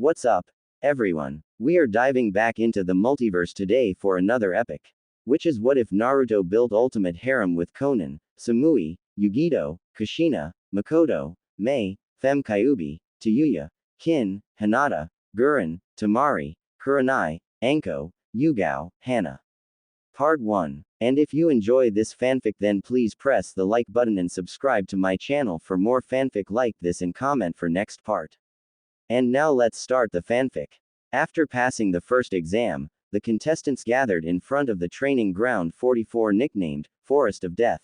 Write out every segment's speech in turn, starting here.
What's up, everyone? We are diving back into the multiverse today for another epic. Which is what if Naruto built ultimate harem with Konan, Samui, Yugito, Kushina, Mikoto, Mei, Fem Kyuubi, Tayuya, Kin, Hinata, Gurren, Tamari, Kurenai, Anko, Yugao, Hana. Part 1. And if you enjoy this fanfic, then please press the like button and subscribe to my channel for more fanfic like this and comment for next part. And now let's start the fanfic. After passing the first exam, the contestants gathered in front of the training ground 44 nicknamed Forest of Death.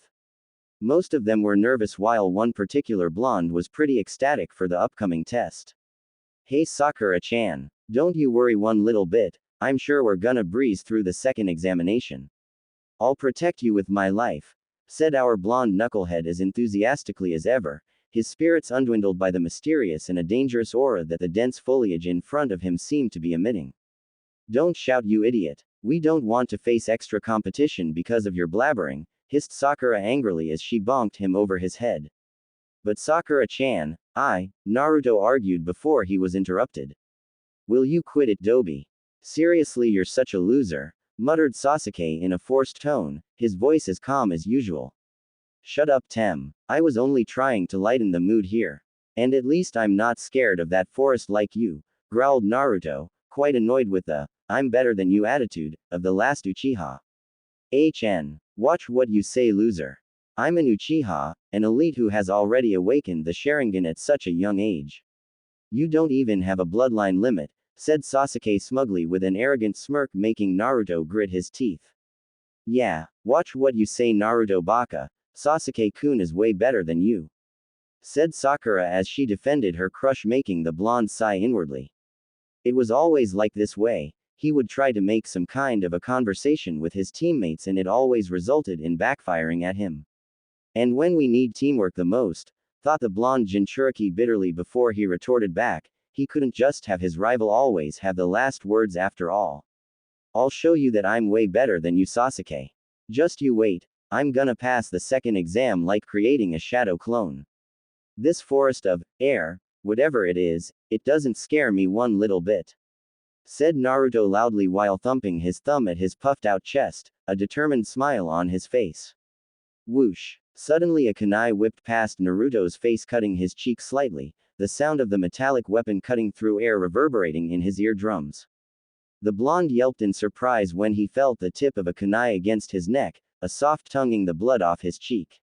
Most of them were nervous while one particular blonde was pretty ecstatic for the upcoming test. Hey Sakura-chan, don't you worry one little bit, I'm sure we're gonna breeze through the second examination. I'll protect you with my life, said our blonde knucklehead as enthusiastically as ever, his spirits undwindled by the mysterious and a dangerous aura that the dense foliage in front of him seemed to be emitting. Don't shout, you idiot. We don't want to face extra competition because of your blabbering, hissed Sakura angrily as she bonked him over his head. But Sakura-chan, Naruto argued before he was interrupted. Will you quit it, Dobi? Seriously, you're such a loser, muttered Sasuke in a forced tone, his voice as calm as usual. Shut up, Tem. I was only trying to lighten the mood here. And at least I'm not scared of that forest like you, growled Naruto, quite annoyed with the I'm better than you attitude of the last Uchiha. Watch what you say, loser. I'm an Uchiha, an elite who has already awakened the Sharingan at such a young age. You don't even have a bloodline limit, said Sasuke smugly with an arrogant smirk, making Naruto grit his teeth. Yeah, watch what you say, Naruto baka. Sasuke-kun is way better than you, said Sakura as she defended her crush, making the blonde sigh inwardly. It was always like this way. He would try to make some kind of a conversation with his teammates and it always resulted in backfiring at him. And when we need teamwork the most, thought the blonde Jinchuriki bitterly before he retorted back, he couldn't just have his rival always have the last words after all. I'll show you that I'm way better than you, Sasuke. Just you wait. I'm gonna pass the second exam like creating a shadow clone. This forest of air, whatever it is, it doesn't scare me one little bit, said Naruto loudly while thumping his thumb at his puffed out chest, a determined smile on his face. Whoosh! Suddenly a kunai whipped past Naruto's face, cutting his cheek slightly, the sound of the metallic weapon cutting through air reverberating in his eardrums. The blonde yelped in surprise when he felt the tip of a kunai against his neck, a soft tonguing the blood off his cheek.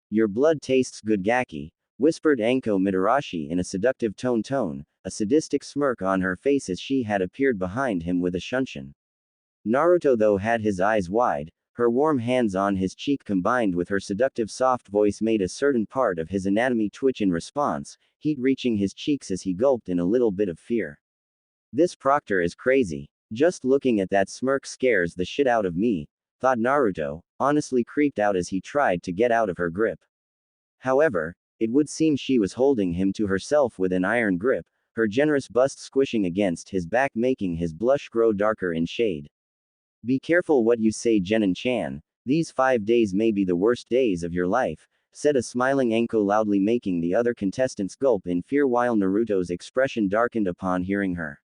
Your blood tastes good, Gaki, whispered Anko Mitarashi in a seductive tone, a sadistic smirk on her face as she had appeared behind him with a shunshin. Naruto though had his eyes wide, her warm hands on his cheek combined with her seductive soft voice made a certain part of his anatomy twitch in response, heat reaching his cheeks as he gulped in a little bit of fear. This Proctor is crazy. Just looking at that smirk scares the shit out of me, thought Naruto, honestly creeped out as he tried to get out of her grip. However, it would seem she was holding him to herself with an iron grip, her generous bust squishing against his back making his blush grow darker in shade. Be careful what you say, Genin-chan, these 5 days may be the worst days of your life, said a smiling Anko loudly, making the other contestants gulp in fear while Naruto's expression darkened upon hearing her.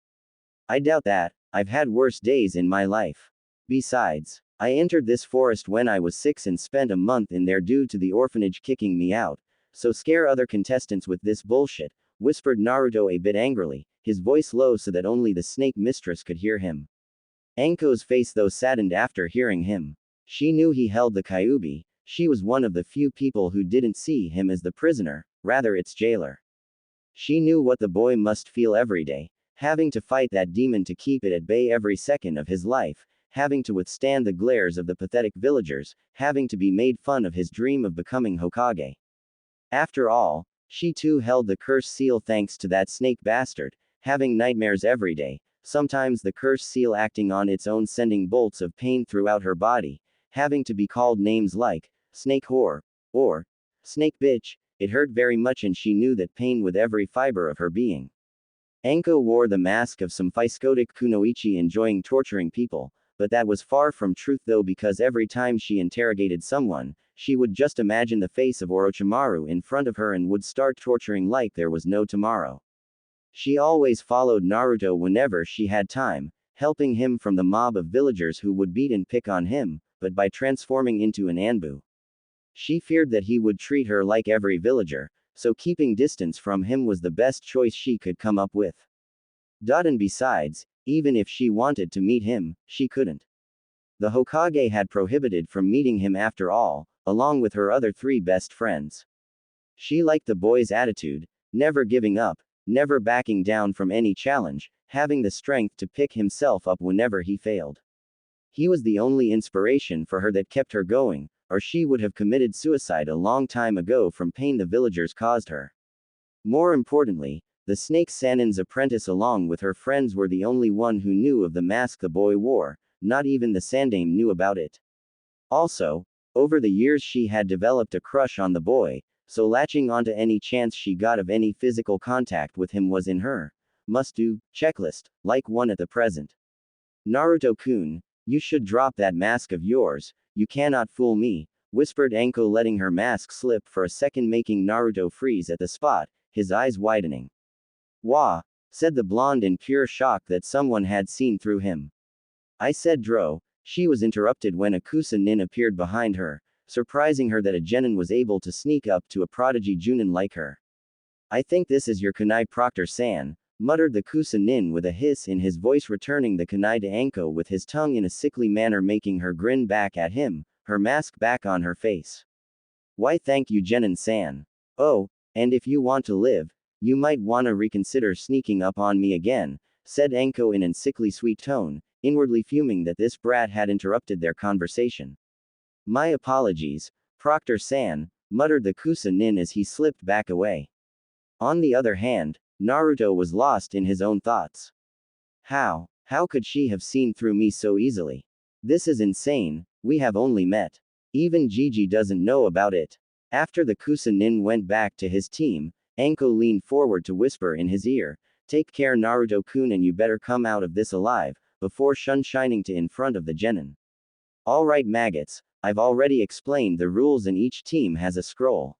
I doubt that, I've had worse days in my life. Besides, I entered this forest when I was 6 and spent a month in there due to the orphanage kicking me out, so scare other contestants with this bullshit, whispered Naruto a bit angrily, his voice low so that only the snake mistress could hear him. Anko's face though saddened after hearing him. She knew he held the Kyuubi, she was one of the few people who didn't see him as the prisoner, rather its jailer. She knew what the boy must feel every day, having to fight that demon to keep it at bay every second of his life, having to withstand the glares of the pathetic villagers, having to be made fun of his dream of becoming Hokage. After all, she too held the curse seal thanks to that snake bastard, having nightmares every day, sometimes the curse seal acting on its own, sending bolts of pain throughout her body, having to be called names like snake whore or snake bitch. It hurt very much and she knew that pain with every fiber of her being. Anko wore the mask of some psychotic kunoichi enjoying torturing people, but that was far from truth though, because every time she interrogated someone, she would just imagine the face of Orochimaru in front of her and would start torturing like there was no tomorrow. She always followed Naruto whenever she had time, helping him from the mob of villagers who would beat and pick on him, but by transforming into an Anbu. She feared that he would treat her like every villager, so keeping distance from him was the best choice she could come up with. And besides, even if she wanted to meet him, she couldn't. The Hokage had prohibited from meeting him after all, along with her other three best friends. She liked the boy's attitude, never giving up, never backing down from any challenge, having the strength to pick himself up whenever he failed. He was the only inspiration for her that kept her going, or she would have committed suicide a long time ago from pain the villagers caused her. More importantly, the Snake Sanin's apprentice along with her friends were the only one who knew of the mask the boy wore, not even the Sandame knew about it. Also, over the years she had developed a crush on the boy, so latching onto any chance she got of any physical contact with him was in her must-do checklist, like one at the present. Naruto-kun, you should drop that mask of yours, you cannot fool me, whispered Anko, letting her mask slip for a second, making Naruto freeze at the spot, his eyes widening. Wah, said the blonde in pure shock that someone had seen through him. I said Dro. She was interrupted when a Kusa-nin appeared behind her, surprising her that a genin was able to sneak up to a prodigy Junin like her. I think this is your kunai, Proctor-san, muttered the Kusa-nin with a hiss in his voice, returning the kunai to Anko with his tongue in a sickly manner, making her grin back at him, her mask back on her face. Why thank you, Genin-san. Oh, and if you want to live, you might wanna reconsider sneaking up on me again, said Anko in an sickly sweet tone, inwardly fuming that this brat had interrupted their conversation. My apologies, Proctor-san, muttered the Kusa-nin as he slipped back away. On the other hand, Naruto was lost in his own thoughts. How could she have seen through me so easily? This is insane, we have only met. Even Gigi doesn't know about it. After the Kusa-nin went back to his team, Anko leaned forward to whisper in his ear, take care, Naruto-kun, and you better come out of this alive, before shining to in front of the genin. Alright maggots, I've already explained the rules and each team has a scroll.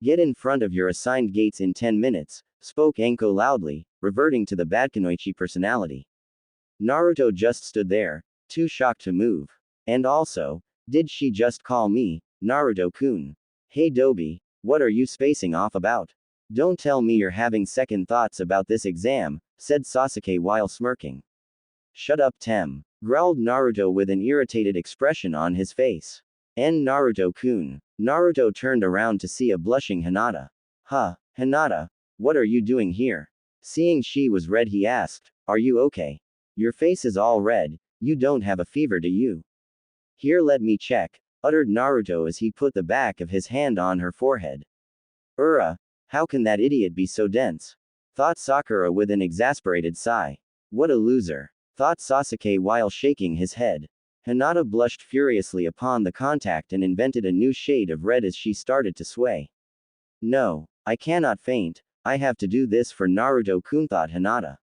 Get in front of your assigned gates in 10 minutes, spoke Anko loudly, reverting to the Badkunoichi personality. Naruto just stood there, too shocked to move. And also, did she just call me, Naruto-kun? Hey Dobi, what are you spacing off about? Don't tell me you're having second thoughts about this exam, said Sasuke while smirking. Shut up, Tem, growled Naruto with an irritated expression on his face. Naruto-kun. Naruto turned around to see a blushing Hinata. Huh, Hinata, what are you doing here? Seeing she was red, he asked, are you okay? Your face is all red, you don't have a fever, do you? Here, let me check, uttered Naruto as he put the back of his hand on her forehead. How can that idiot be so dense? Thought Sakura with an exasperated sigh. What a loser, thought Sasuke while shaking his head. Hinata blushed furiously upon the contact and invented a new shade of red as she started to sway. No, I cannot faint, I have to do this for Naruto-kun, thought Hinata.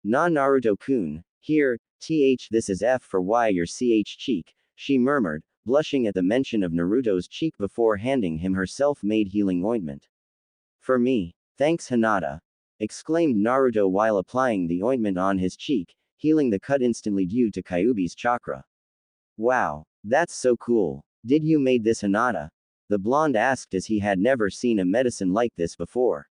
Nah, Naruto-kun, here, this is F for Y your cheek, she murmured, blushing at the mention of Naruto's cheek before handing him her self-made healing ointment. For me, thanks Hinata, exclaimed Naruto while applying the ointment on his cheek, healing the cut instantly due to Kyuubi's chakra. Wow, that's so cool. Did you made this, Hinata? The blonde asked as he had never seen a medicine like this before.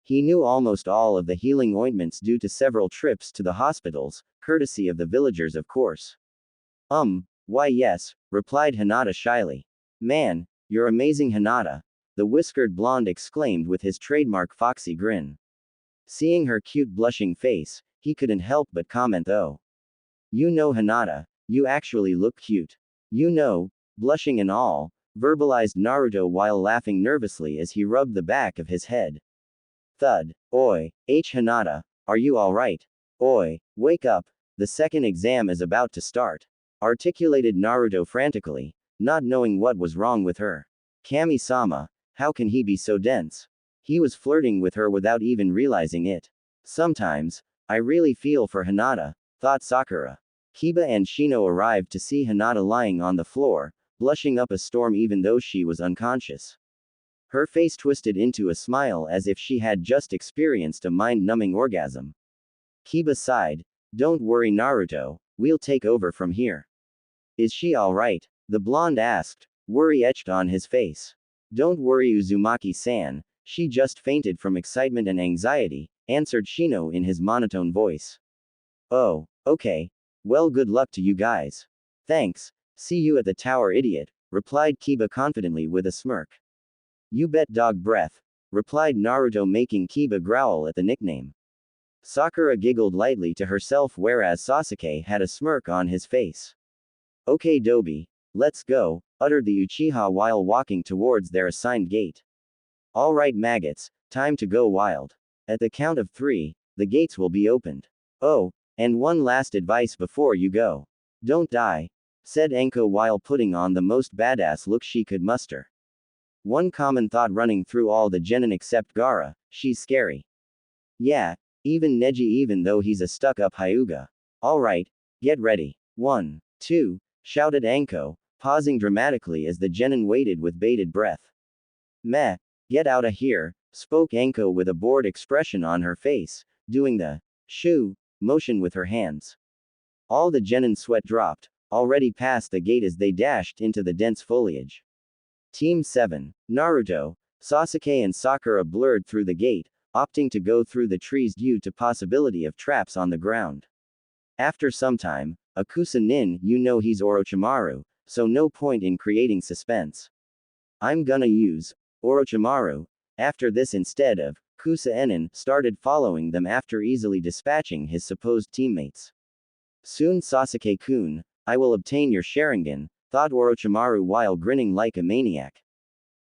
He knew almost all of the healing ointments due to several trips to the hospitals, courtesy of the villagers of course. Why yes, replied Hinata shyly. Man, you're amazing, Hinata, the whiskered blonde exclaimed with his trademark foxy grin. Seeing her cute blushing face, he couldn't help but comment though. You know, Hinata, you actually look cute. You know, blushing and all, verbalized Naruto while laughing nervously as he rubbed the back of his head. Thud. Oi, Hinata, are you alright? Oi, wake up, the second exam is about to start, articulated Naruto frantically, not knowing what was wrong with her. Kami-sama, how can he be so dense? He was flirting with her without even realizing it. Sometimes, I really feel for Hinata, thought Sakura. Kiba and Shino arrived to see Hinata lying on the floor, blushing up a storm even though she was unconscious. Her face twisted into a smile as if she had just experienced a mind-numbing orgasm. Kiba sighed. Don't worry Naruto, we'll take over from here. Is she alright? The blonde asked, worry etched on his face. Don't worry Uzumaki-san, she just fainted from excitement and anxiety, answered Shino in his monotone voice. Oh, okay. Well good luck to you guys. Thanks, see you at the tower idiot, replied Kiba confidently with a smirk. You bet dog breath, replied Naruto making Kiba growl at the nickname. Sakura giggled lightly to herself whereas Sasuke had a smirk on his face. Okay Dobi, let's go, uttered the Uchiha while walking towards their assigned gate. Alright maggots, time to go wild. At the count of 3, the gates will be opened. Oh, and one last advice before you go. Don't die, said Enko while putting on the most badass look she could muster. One common thought running through all the genin except Gaara, she's scary. Yeah, even Neji even though he's a stuck-up Hyuga. Alright, get ready. 1, 2, shouted Enko, pausing dramatically as the genin waited with bated breath. Meh, get outta here, spoke Enko with a bored expression on her face, doing the shoo motion with her hands. All the genin sweat dropped, already past the gate as they dashed into the dense foliage. Team 7, Naruto, Sasuke and Sakura blurred through the gate, opting to go through the trees due to possibility of traps on the ground. After some time, Akusa Nin, you know he's Orochimaru, so no point in creating suspense. I'm gonna use Orochimaru. After this instead of Kusa Enin started following them after easily dispatching his supposed teammates. Soon Sasuke-kun, I will obtain your Sharingan, thought Orochimaru while grinning like a maniac.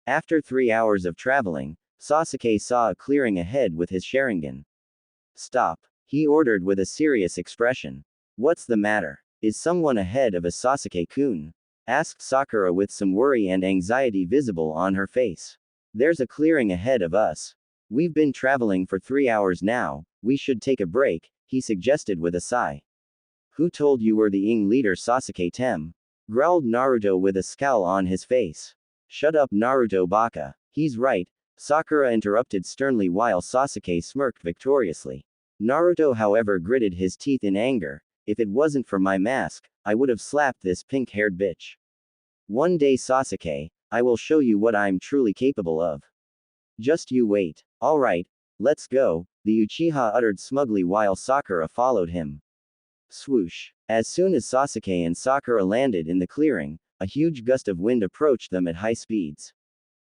After 3 hours of traveling, Sasuke saw a clearing ahead with his Sharingan. Stop, he ordered with a serious expression. What's the matter? Is someone ahead of us Sasuke-kun? Asked Sakura with some worry and anxiety visible on her face. There's a clearing ahead of us. We've been traveling for 3 hours now, we should take a break, he suggested with a sigh. Who told you we're the Ing leader Sasuke-tem? Growled Naruto with a scowl on his face. Shut up Naruto baka. He's right, Sakura interrupted sternly while Sasuke smirked victoriously. Naruto however gritted his teeth in anger. If it wasn't for my mask, I would have slapped this pink-haired bitch. One day Sasuke, I will show you what I'm truly capable of. Just you wait. Alright, let's go, the Uchiha uttered smugly while Sakura followed him. Swoosh. As soon as Sasuke and Sakura landed in the clearing, a huge gust of wind approached them at high speeds.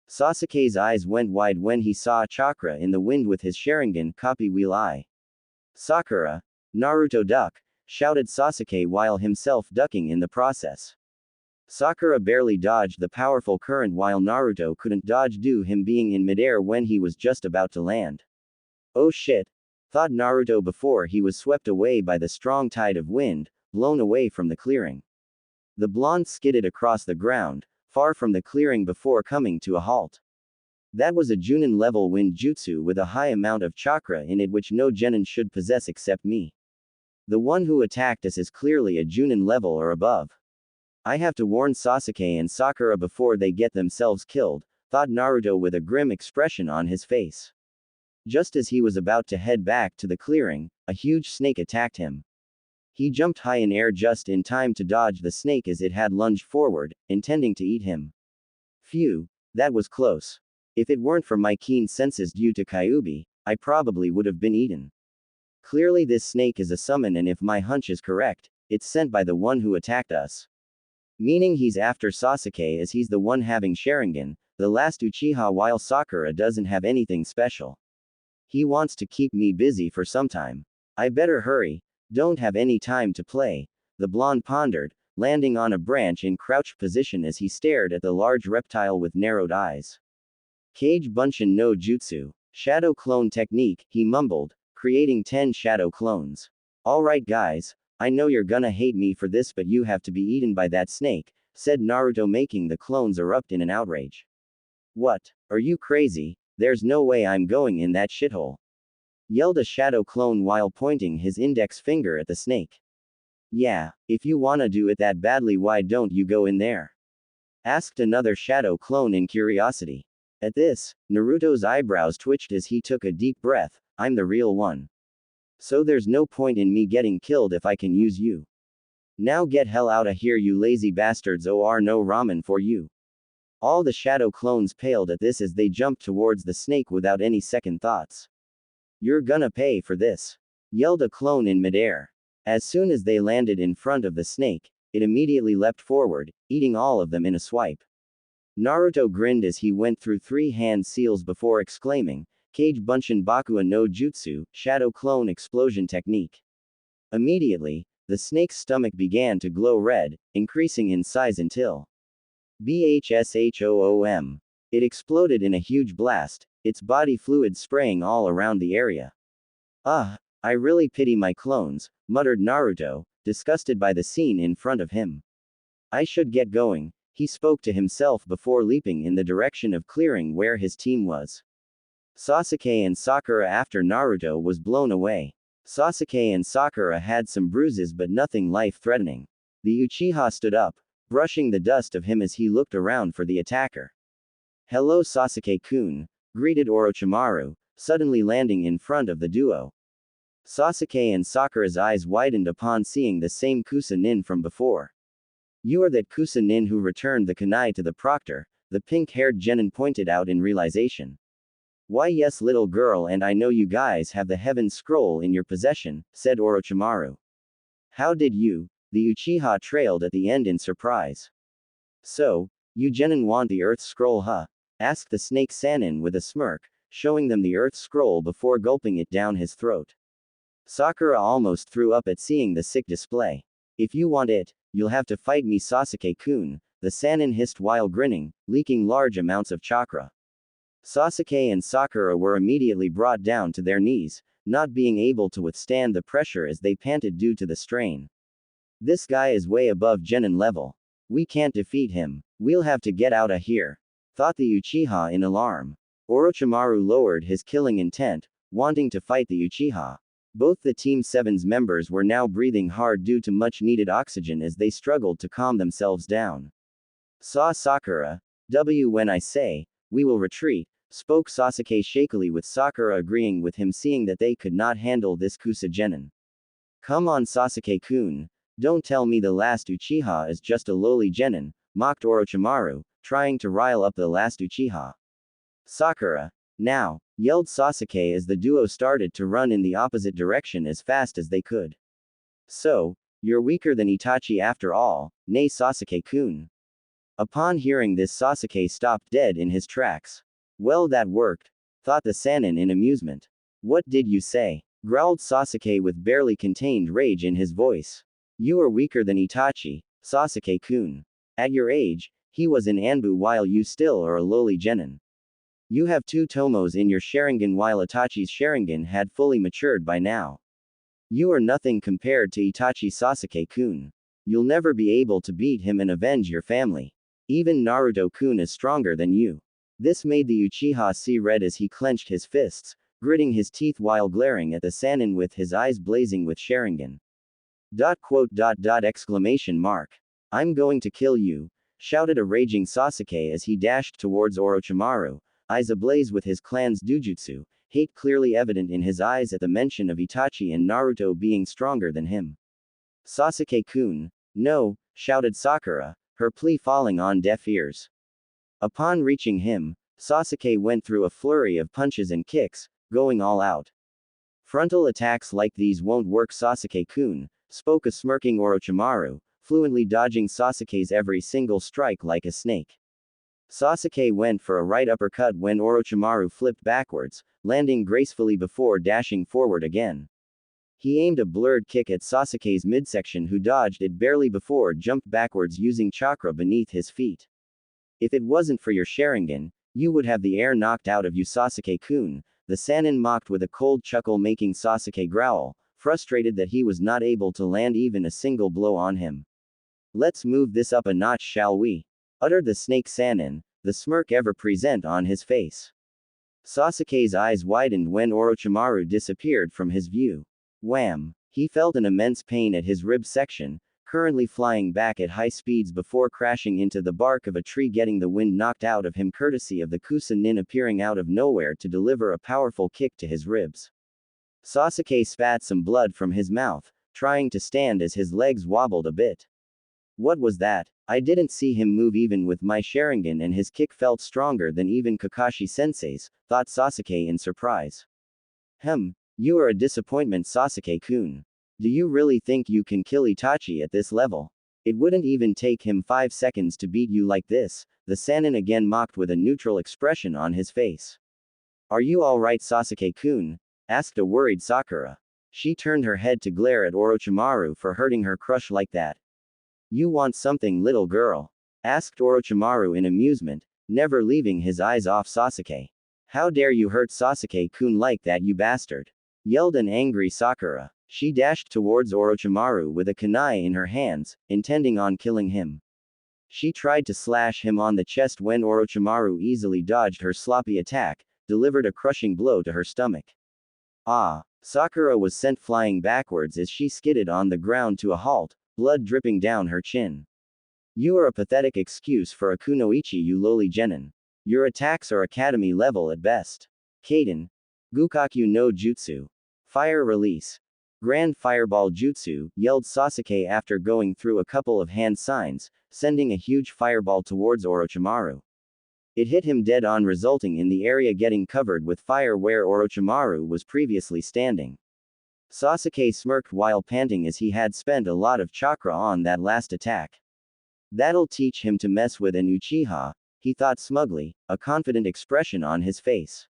Sasuke's eyes went wide when he saw a chakra in the wind with his Sharingan copy wheel eye. Sakura, Naruto duck, shouted Sasuke while himself ducking in the process. Sakura barely dodged the powerful current while Naruto couldn't dodge due him being in midair when he was just about to land. Oh shit, thought Naruto before he was swept away by the strong tide of wind, blown away from the clearing. The blonde skidded across the ground, far from the clearing before coming to a halt. That was a Junin level wind jutsu with a high amount of chakra in it which no genin should possess except me. The one who attacked us is clearly a Junin level or above. I have to warn Sasuke and Sakura before they get themselves killed, thought Naruto with a grim expression on his face. Just as he was about to head back to the clearing, a huge snake attacked him. He jumped high in air just in time to dodge the snake as it had lunged forward, intending to eat him. Phew, that was close. If it weren't for my keen senses due to Kyuubi, I probably would have been eaten. Clearly this snake is a summon and if my hunch is correct, it's sent by the one who attacked us. Meaning he's after Sasuke as he's the one having Sharingan, the last Uchiha while Sakura doesn't have anything special. He wants to keep me busy for some time. I better hurry, don't have any time to play, the blonde pondered, landing on a branch in crouched position as he stared at the large reptile with narrowed eyes. Kage Bunshin no Jutsu, shadow clone technique, he mumbled, creating 10 shadow clones. Alright guys, I know you're gonna hate me for this but you have to be eaten by that snake, said Naruto making the clones erupt in an outrage. What? Are you crazy? There's no way I'm going in that shithole. Yelled a shadow clone while pointing his index finger at the snake. Yeah, if you wanna do it that badly why don't you go in there? Asked another shadow clone in curiosity. At this, Naruto's eyebrows twitched as he took a deep breath. I'm the real one. So there's no point in me getting killed if I can use you. Now get hell outta here, you lazy bastards, or no ramen for you. All the shadow clones paled at this as they jumped towards the snake without any second thoughts. You're gonna pay for this, yelled a clone in midair. As soon as they landed in front of the snake, it immediately leapt forward, eating all of them in a swipe. Naruto grinned as he went through 3 hand seals before exclaiming, Kage Bunshin Bakua no Jutsu, Shadow Clone Explosion Technique. Immediately, the snake's stomach began to glow red, increasing in size until BHSHOOM. It exploded in a huge blast, its body fluid spraying all around the area. I really pity my clones, muttered Naruto, disgusted by the scene in front of him. I should get going, he spoke to himself before leaping in the direction of clearing where his team was. Sasuke and Sakura. After Naruto was blown away, Sasuke and Sakura had some bruises but nothing life-threatening. The Uchiha stood up, brushing the dust of him as he looked around for the attacker. Hello Sasuke-kun, greeted Orochimaru, suddenly landing in front of the duo. Sasuke and Sakura's eyes widened upon seeing the same Kusa-nin from before. You are that Kusa-nin who returned the kunai to the proctor, the pink-haired genin pointed out in realization. Why yes little girl, and I know you guys have the heaven scroll in your possession, said Orochimaru. How did you? The Uchiha trailed at the end in surprise. So, you genin want the earth scroll huh? Asked the snake Sannin with a smirk, showing them the earth scroll before gulping it down his throat. Sakura almost threw up at seeing the sick display. If you want it, you'll have to fight me Sasuke-kun, the Sannin hissed while grinning, leaking large amounts of chakra. Sasuke and Sakura were immediately brought down to their knees, not being able to withstand the pressure as they panted due to the strain. This guy is way above genin level. We can't defeat him. We'll have to get outta here, thought the Uchiha in alarm. Orochimaru lowered his killing intent, wanting to fight the Uchiha. Both the Team 7's members were now breathing hard due to much needed oxygen as they struggled to calm themselves down. Saw Sakura. When I say, we will retreat, spoke Sasuke shakily, with Sakura agreeing with him, seeing that they could not handle this Kusa genin. Come on Sasuke-kun, don't tell me the last Uchiha is just a lowly genin, mocked Orochimaru, trying to rile up the last Uchiha. Sakura, now, yelled Sasuke as the duo started to run in the opposite direction as fast as they could. So, you're weaker than Itachi after all, nay Sasuke-kun. Upon hearing this, Sasuke stopped dead in his tracks. Well, that worked, thought the Sannin in amusement. What did you say? Growled Sasuke with barely contained rage in his voice. You are weaker than Itachi, Sasuke-kun. At your age, he was in Anbu while you still are a lowly genin. You have 2 tomos in your Sharingan while Itachi's Sharingan had fully matured by now. You are nothing compared to Itachi Sasuke-kun. You'll never be able to beat him and avenge your family. Even Naruto-kun is stronger than you. This made the Uchiha see red as he clenched his fists, gritting his teeth while glaring at the Sannin with his eyes blazing with Sharingan. Exclamation mark. I'm going to kill you, shouted a raging Sasuke as he dashed towards Orochimaru, eyes ablaze with his clan's dujutsu, hate clearly evident in his eyes at the mention of Itachi and Naruto being stronger than him. Sasuke-kun, no, shouted Sakura, her plea falling on deaf ears. Upon reaching him, Sasuke went through a flurry of punches and kicks, going all out. Frontal attacks like these won't work Sasuke-kun, spoke a smirking Orochimaru, fluently dodging Sasuke's every single strike like a snake. Sasuke went for a right uppercut when Orochimaru flipped backwards, landing gracefully before dashing forward again. He aimed a blurred kick at Sasuke's midsection, who dodged it barely before jumped backwards using chakra beneath his feet. If it wasn't for your Sharingan, you would have the air knocked out of you Sasuke-kun, the Sannin mocked with a cold chuckle, making Sasuke growl, frustrated that he was not able to land even a single blow on him. Let's move this up a notch, shall we? Uttered the snake Sannin, the smirk ever present on his face. Sasuke's eyes widened when Orochimaru disappeared from his view. Wham! He felt an immense pain at his rib section, currently flying back at high speeds before crashing into the bark of a tree, getting the wind knocked out of him courtesy of the Kusa-nin appearing out of nowhere to deliver a powerful kick to his ribs. Sasuke spat some blood from his mouth, trying to stand as his legs wobbled a bit. What was that? I didn't see him move even with my Sharingan, and his kick felt stronger than even Kakashi-sensei's, thought Sasuke in surprise. You are a disappointment, Sasuke-kun. Do you really think you can kill Itachi at this level? It wouldn't even take him 5 seconds to beat you like this, the Sannin again mocked with a neutral expression on his face. Are you alright, Sasuke-kun? Asked a worried Sakura. She turned her head to glare at Orochimaru for hurting her crush like that. You want something, little girl? Asked Orochimaru in amusement, never leaving his eyes off Sasuke. How dare you hurt Sasuke-kun like that, you bastard? Yelled an angry Sakura. She dashed towards Orochimaru with a kunai in her hands, intending on killing him. She tried to slash him on the chest when Orochimaru easily dodged her sloppy attack, delivered a crushing blow to her stomach. Ah! Sakura was sent flying backwards as she skidded on the ground to a halt, blood dripping down her chin. You are a pathetic excuse for a kunoichi, you lowly genin. Your attacks are academy level at best. Kaden. Gukaku no Jutsu. Fire release. Grand Fireball Jutsu, yelled Sasuke after going through a couple of hand signs, sending a huge fireball towards Orochimaru. It hit him dead on, resulting in the area getting covered with fire where Orochimaru was previously standing. Sasuke smirked while panting as he had spent a lot of chakra on that last attack. That'll teach him to mess with an Uchiha, he thought smugly, a confident expression on his face.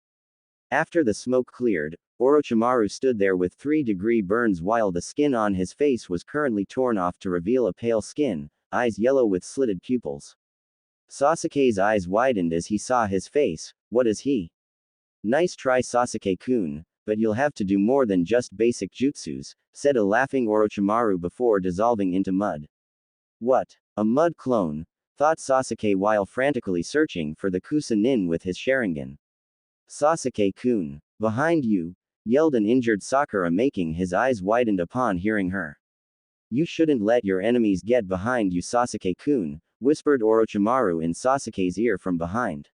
After the smoke cleared, Orochimaru stood there with 3-degree burns while the skin on his face was currently torn off to reveal a pale skin, eyes yellow with slitted pupils. Sasuke's eyes widened as he saw his face. What is he? Nice try, Sasuke-kun, but you'll have to do more than just basic jutsus, said a laughing Orochimaru before dissolving into mud. What? A mud clone? Thought Sasuke while frantically searching for the Kusa-nin with his Sharingan. Sasuke-kun. Behind you, yelled an injured Sakura, making his eyes widened upon hearing her. You shouldn't let your enemies get behind you, Sasuke-kun, whispered Orochimaru in Sasuke's ear from behind.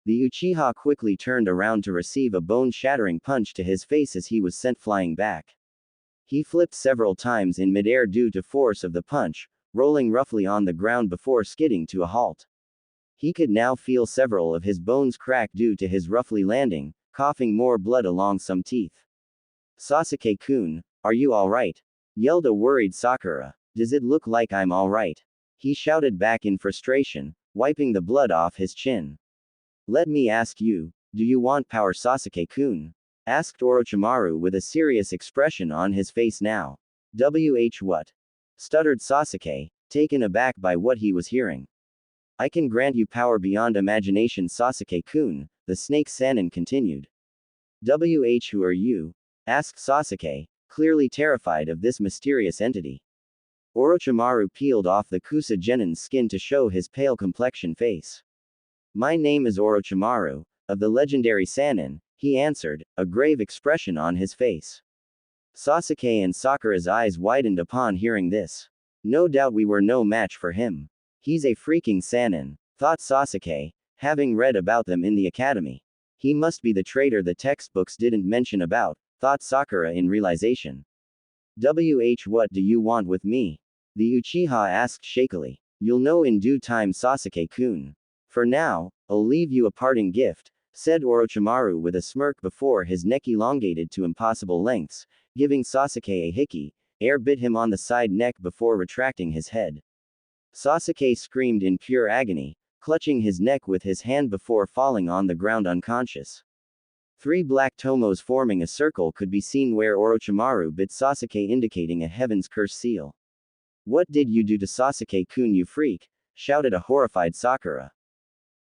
The Uchiha quickly turned around to receive a bone-shattering punch to his face as he was sent flying back. He flipped several times in midair due to force of the punch, rolling roughly on the ground before skidding to a halt. He could now feel several of his bones crack due to his roughly landing, coughing more blood along some teeth. Sasuke-kun, are you alright? Yelled a worried Sakura. Does it look like I'm alright? He shouted back in frustration, wiping the blood off his chin. Let me ask you, do you want power, Sasuke-kun? Asked Orochimaru with a serious expression on his face now. What? Stuttered Sasuke, taken aback by what he was hearing. I can grant you power beyond imagination, Sasuke-kun, the snake Sannin continued. Who are you? Asked Sasuke, clearly terrified of this mysterious entity. Orochimaru peeled off the Kusa Genin's skin to show his pale complexion face. My name is Orochimaru, of the legendary Sannin, he answered, a grave expression on his face. Sasuke and Sakura's eyes widened upon hearing this. No doubt we were no match for him. He's a freaking Sannin, thought Sasuke, having read about them in the academy. He must be the traitor the textbooks didn't mention about, thought Sakura in realization. What do you want with me? The Uchiha asked shakily. You'll know in due time, Sasuke-kun. For now, I'll leave you a parting gift, said Orochimaru with a smirk before his neck elongated to impossible lengths, giving Sasuke a hickey, air bit him on the side neck before retracting his head. Sasuke screamed in pure agony, clutching his neck with his hand before falling on the ground unconscious. 3 black tomos forming a circle could be seen where Orochimaru bit Sasuke, indicating a heaven's curse seal. What did you do to Sasuke-kun, you freak? Shouted a horrified Sakura.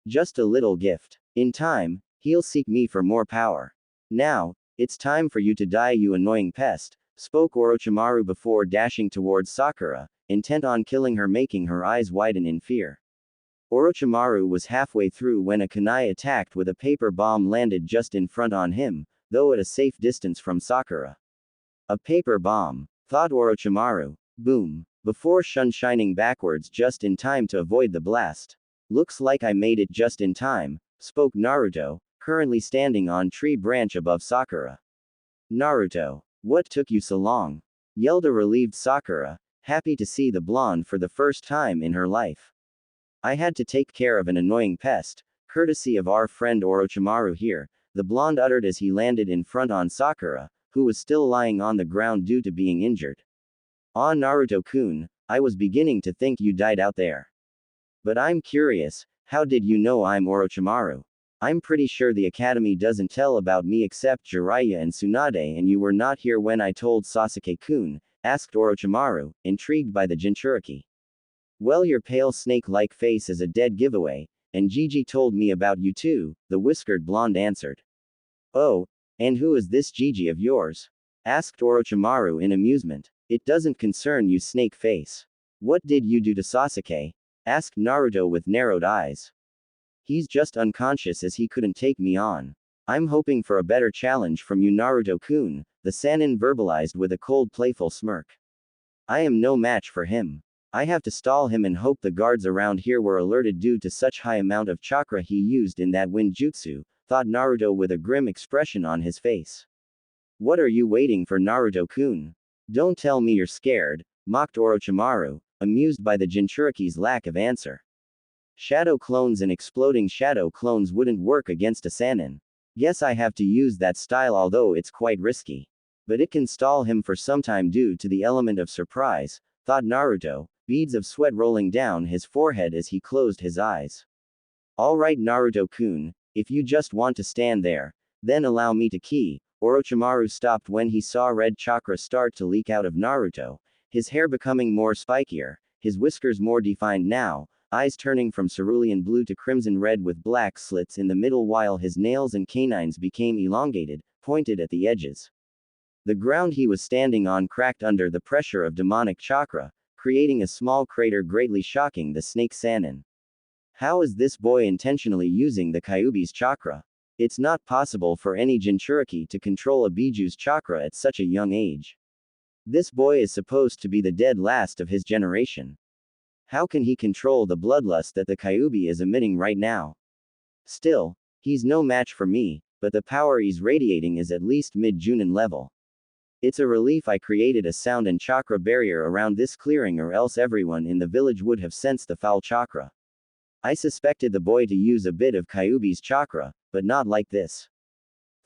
Just a little gift. In time, he'll seek me for more power. Now, it's time for you to die, you annoying pest, spoke Orochimaru before dashing towards Sakura, intent on killing her, making her eyes widen in fear. Orochimaru was halfway through when a kunai attacked with a paper bomb landed just in front on him, though at a safe distance from Sakura. A paper bomb, thought Orochimaru. Boom. before shining backwards just in time to avoid the blast. Looks like I made it just in time, spoke Naruto, currently standing on tree branch above Sakura. Naruto, what took you so long? Yelled a relieved Sakura, happy to see the blonde for the first time in her life. I had to take care of an annoying pest, courtesy of our friend Orochimaru here, the blonde uttered as he landed in front on Sakura, who was still lying on the ground due to being injured. Ah, Naruto-kun, I was beginning to think you died out there. But I'm curious, how did you know I'm Orochimaru? I'm pretty sure the academy doesn't tell about me except Jiraiya and Tsunade, and you were not here when I told Sasuke-kun, asked Orochimaru, intrigued by the Jinchuriki. Well, your pale snake-like face is a dead giveaway, and Gigi told me about you too, the whiskered blonde answered. Oh, and who is this Gigi of yours? Asked Orochimaru in amusement. It doesn't concern you, snake face. What did you do to Sasuke? Asked Naruto with narrowed eyes. He's just unconscious as he couldn't take me on. I'm hoping for a better challenge from you, Naruto-kun, the Sannin verbalized with a cold playful smirk. I am no match for him. I have to stall him and hope the guards around here were alerted due to such high amount of chakra he used in that wind jutsu, thought Naruto with a grim expression on his face. What are you waiting for, Naruto-kun? Don't tell me you're scared, mocked Orochimaru, amused by the Jinchuriki's lack of answer. Shadow clones and exploding shadow clones wouldn't work against a Sannin. Guess I have to use that style, although it's quite risky. But it can stall him for some time due to the element of surprise, thought Naruto, beads of sweat rolling down his forehead as he closed his eyes. Alright, Naruto-kun, if you just want to stand there, then allow me to key. Orochimaru stopped when he saw red chakra start to leak out of Naruto, his hair becoming more spikier, his whiskers more defined now, eyes turning from cerulean blue to crimson red with black slits in the middle while his nails and canines became elongated, pointed at the edges. The ground he was standing on cracked under the pressure of demonic chakra, creating a small crater greatly shocking the snake Sannin. How is this boy intentionally using the Kyuubi's chakra? It's not possible for any Jinchuriki to control a Bijuu's chakra at such a young age. This boy is supposed to be the dead last of his generation. How can he control the bloodlust that the Kyuubi is emitting right now? Still, he's no match for me, but the power he's radiating is at least mid-Junin level. It's a relief I created a sound and chakra barrier around this clearing, or else everyone in the village would have sensed the foul chakra. I suspected the boy to use a bit of Kyuubi's chakra, but not like this.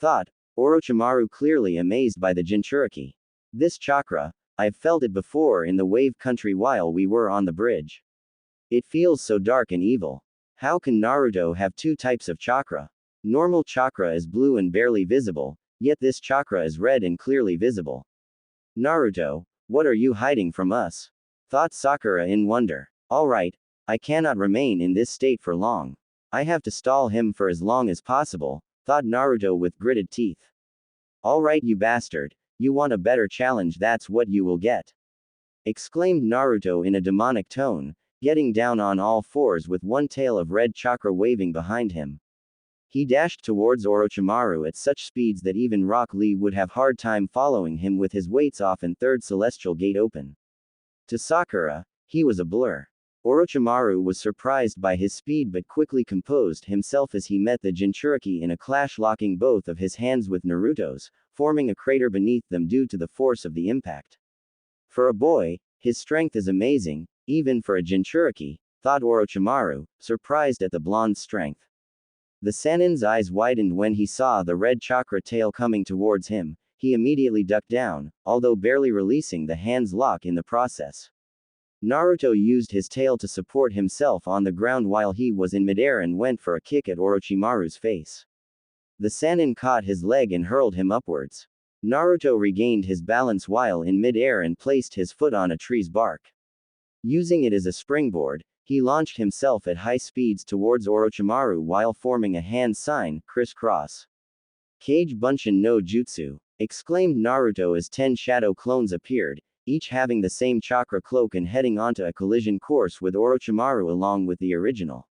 Thought Orochimaru, clearly amazed by the Jinchuriki. This chakra, I've felt it before in the wave country while we were on the bridge. It feels so dark and evil. How can Naruto have two types of chakra? Normal chakra is blue and barely visible, yet this chakra is red and clearly visible. Naruto, what are you hiding from us? Thought Sakura in wonder. Alright, I cannot remain in this state for long. I have to stall him for as long as possible, thought Naruto with gritted teeth. Alright, you bastard, you want a better challenge, that's what you will get. Exclaimed Naruto in a demonic tone, getting down on all fours with one tail of red chakra waving behind him. He dashed towards Orochimaru at such speeds that even Rock Lee would have hard time following him with his weights off and third celestial gate open. To Sakura, he was a blur. Orochimaru was surprised by his speed but quickly composed himself as he met the Jinchuriki in a clash, locking both of his hands with Naruto's, forming a crater beneath them due to the force of the impact. For a boy, his strength is amazing, even for a Jinchuriki, thought Orochimaru, surprised at the blonde's strength. The Sannin's eyes widened when he saw the red chakra tail coming towards him. He immediately ducked down, although barely releasing the hand's lock in the process. Naruto used his tail to support himself on the ground while he was in midair and went for a kick at Orochimaru's face. The Sannin caught his leg and hurled him upwards. Naruto regained his balance while in midair and placed his foot on a tree's bark. Using it as a springboard, he launched himself at high speeds towards Orochimaru while forming a hand sign, crisscross. Kage Bunshin no Jutsu, exclaimed Naruto as 10 shadow clones appeared, each having the same chakra cloak and heading onto a collision course with Orochimaru along with the original.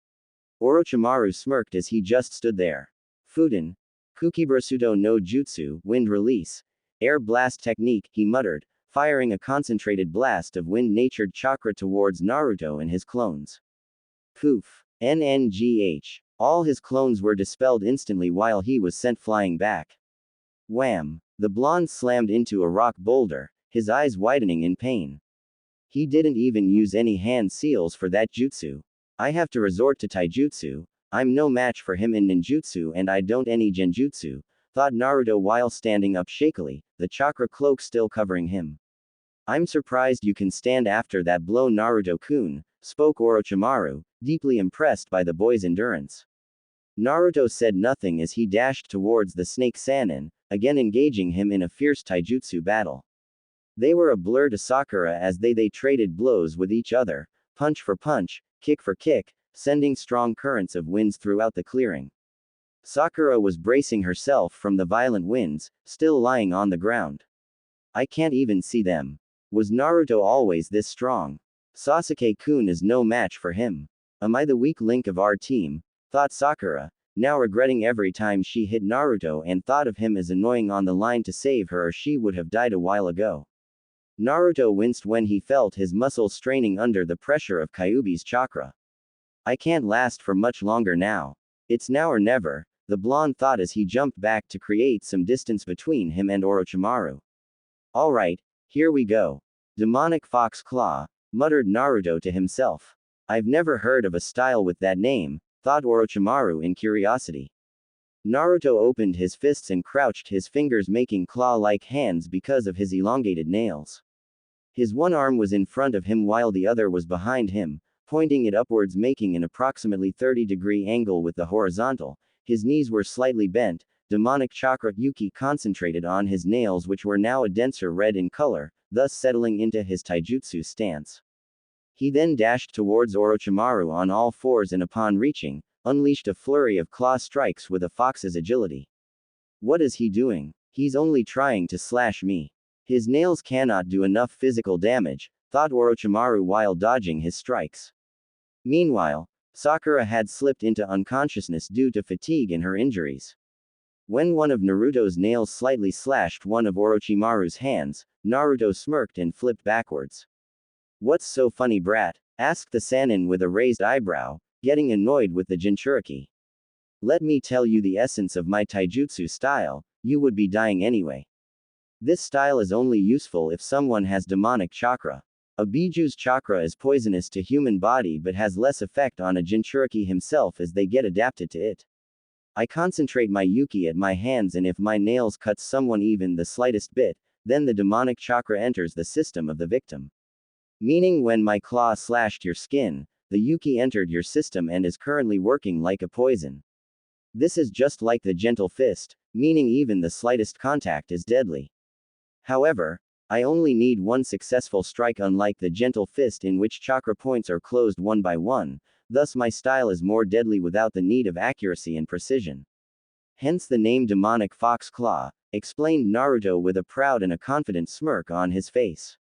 Orochimaru smirked as he just stood there. Fuden, Kukiburasudo no Jutsu, wind release, air blast technique, he muttered, firing a concentrated blast of wind-natured chakra towards Naruto and his clones. Poof. NNGH. All his clones were dispelled instantly while he was sent flying back. Wham! The blonde slammed into a rock boulder, his eyes widening in pain. He didn't even use any hand seals for that jutsu. I have to resort to taijutsu. I'm no match for him in ninjutsu and I don't any genjutsu, thought Naruto while standing up shakily, the chakra cloak still covering him. I'm surprised you can stand after that blow, Naruto-kun, spoke Orochimaru, deeply impressed by the boy's endurance. Naruto said nothing as he dashed towards the snake Sannin, again engaging him in a fierce taijutsu battle. They were a blur to Sakura as they traded blows with each other, punch for punch, kick for kick, sending strong currents of winds throughout the clearing. Sakura was bracing herself from the violent winds, still lying on the ground. I can't even see them. Was Naruto always this strong? Sasuke-kun is no match for him. Am I the weak link of our team? Thought Sakura, now regretting every time she hit Naruto and thought of him as annoying on the line to save her or she would have died a while ago. Naruto winced when he felt his muscles straining under the pressure of Kyuubi's chakra. I can't last for much longer now. It's now or never, the blonde thought as he jumped back to create some distance between him and Orochimaru. Alright, here we go. Demonic Fox Claw, muttered Naruto to himself. I've never heard of a style with that name, thought Orochimaru in curiosity. Naruto opened his fists and crouched his fingers making claw-like hands because of his elongated nails. His one arm was in front of him while the other was behind him, pointing it upwards making an approximately 30-degree angle with the horizontal. His knees were slightly bent, demonic chakra Yuki concentrated on his nails which were now a denser red in color, thus settling into his taijutsu stance. He then dashed towards Orochimaru on all fours and upon reaching, unleashed a flurry of claw strikes with a fox's agility. What is he doing? He's only trying to slash me. His nails cannot do enough physical damage, thought Orochimaru while dodging his strikes. Meanwhile, Sakura had slipped into unconsciousness due to fatigue and her injuries. When one of Naruto's nails slightly slashed one of Orochimaru's hands, Naruto smirked and flipped backwards. What's so funny, brat? Asked the Sannin with a raised eyebrow, getting annoyed with the Jinchuriki. Let me tell you the essence of my taijutsu style, you would be dying anyway. This style is only useful if someone has demonic chakra. A Biju's chakra is poisonous to human body but has less effect on a Jinchuriki himself as they get adapted to it. I concentrate my Yuki at my hands and if my nails cut someone even the slightest bit, then the demonic chakra enters the system of the victim. Meaning when my claw slashed your skin, the Yuki entered your system and is currently working like a poison. This is just like the gentle fist, meaning even the slightest contact is deadly. However, I only need one successful strike unlike the gentle fist in which chakra points are closed one by one, thus my style is more deadly without the need of accuracy and precision. Hence the name Demonic Fox Claw, explained Naruto with a proud and a confident smirk on his face.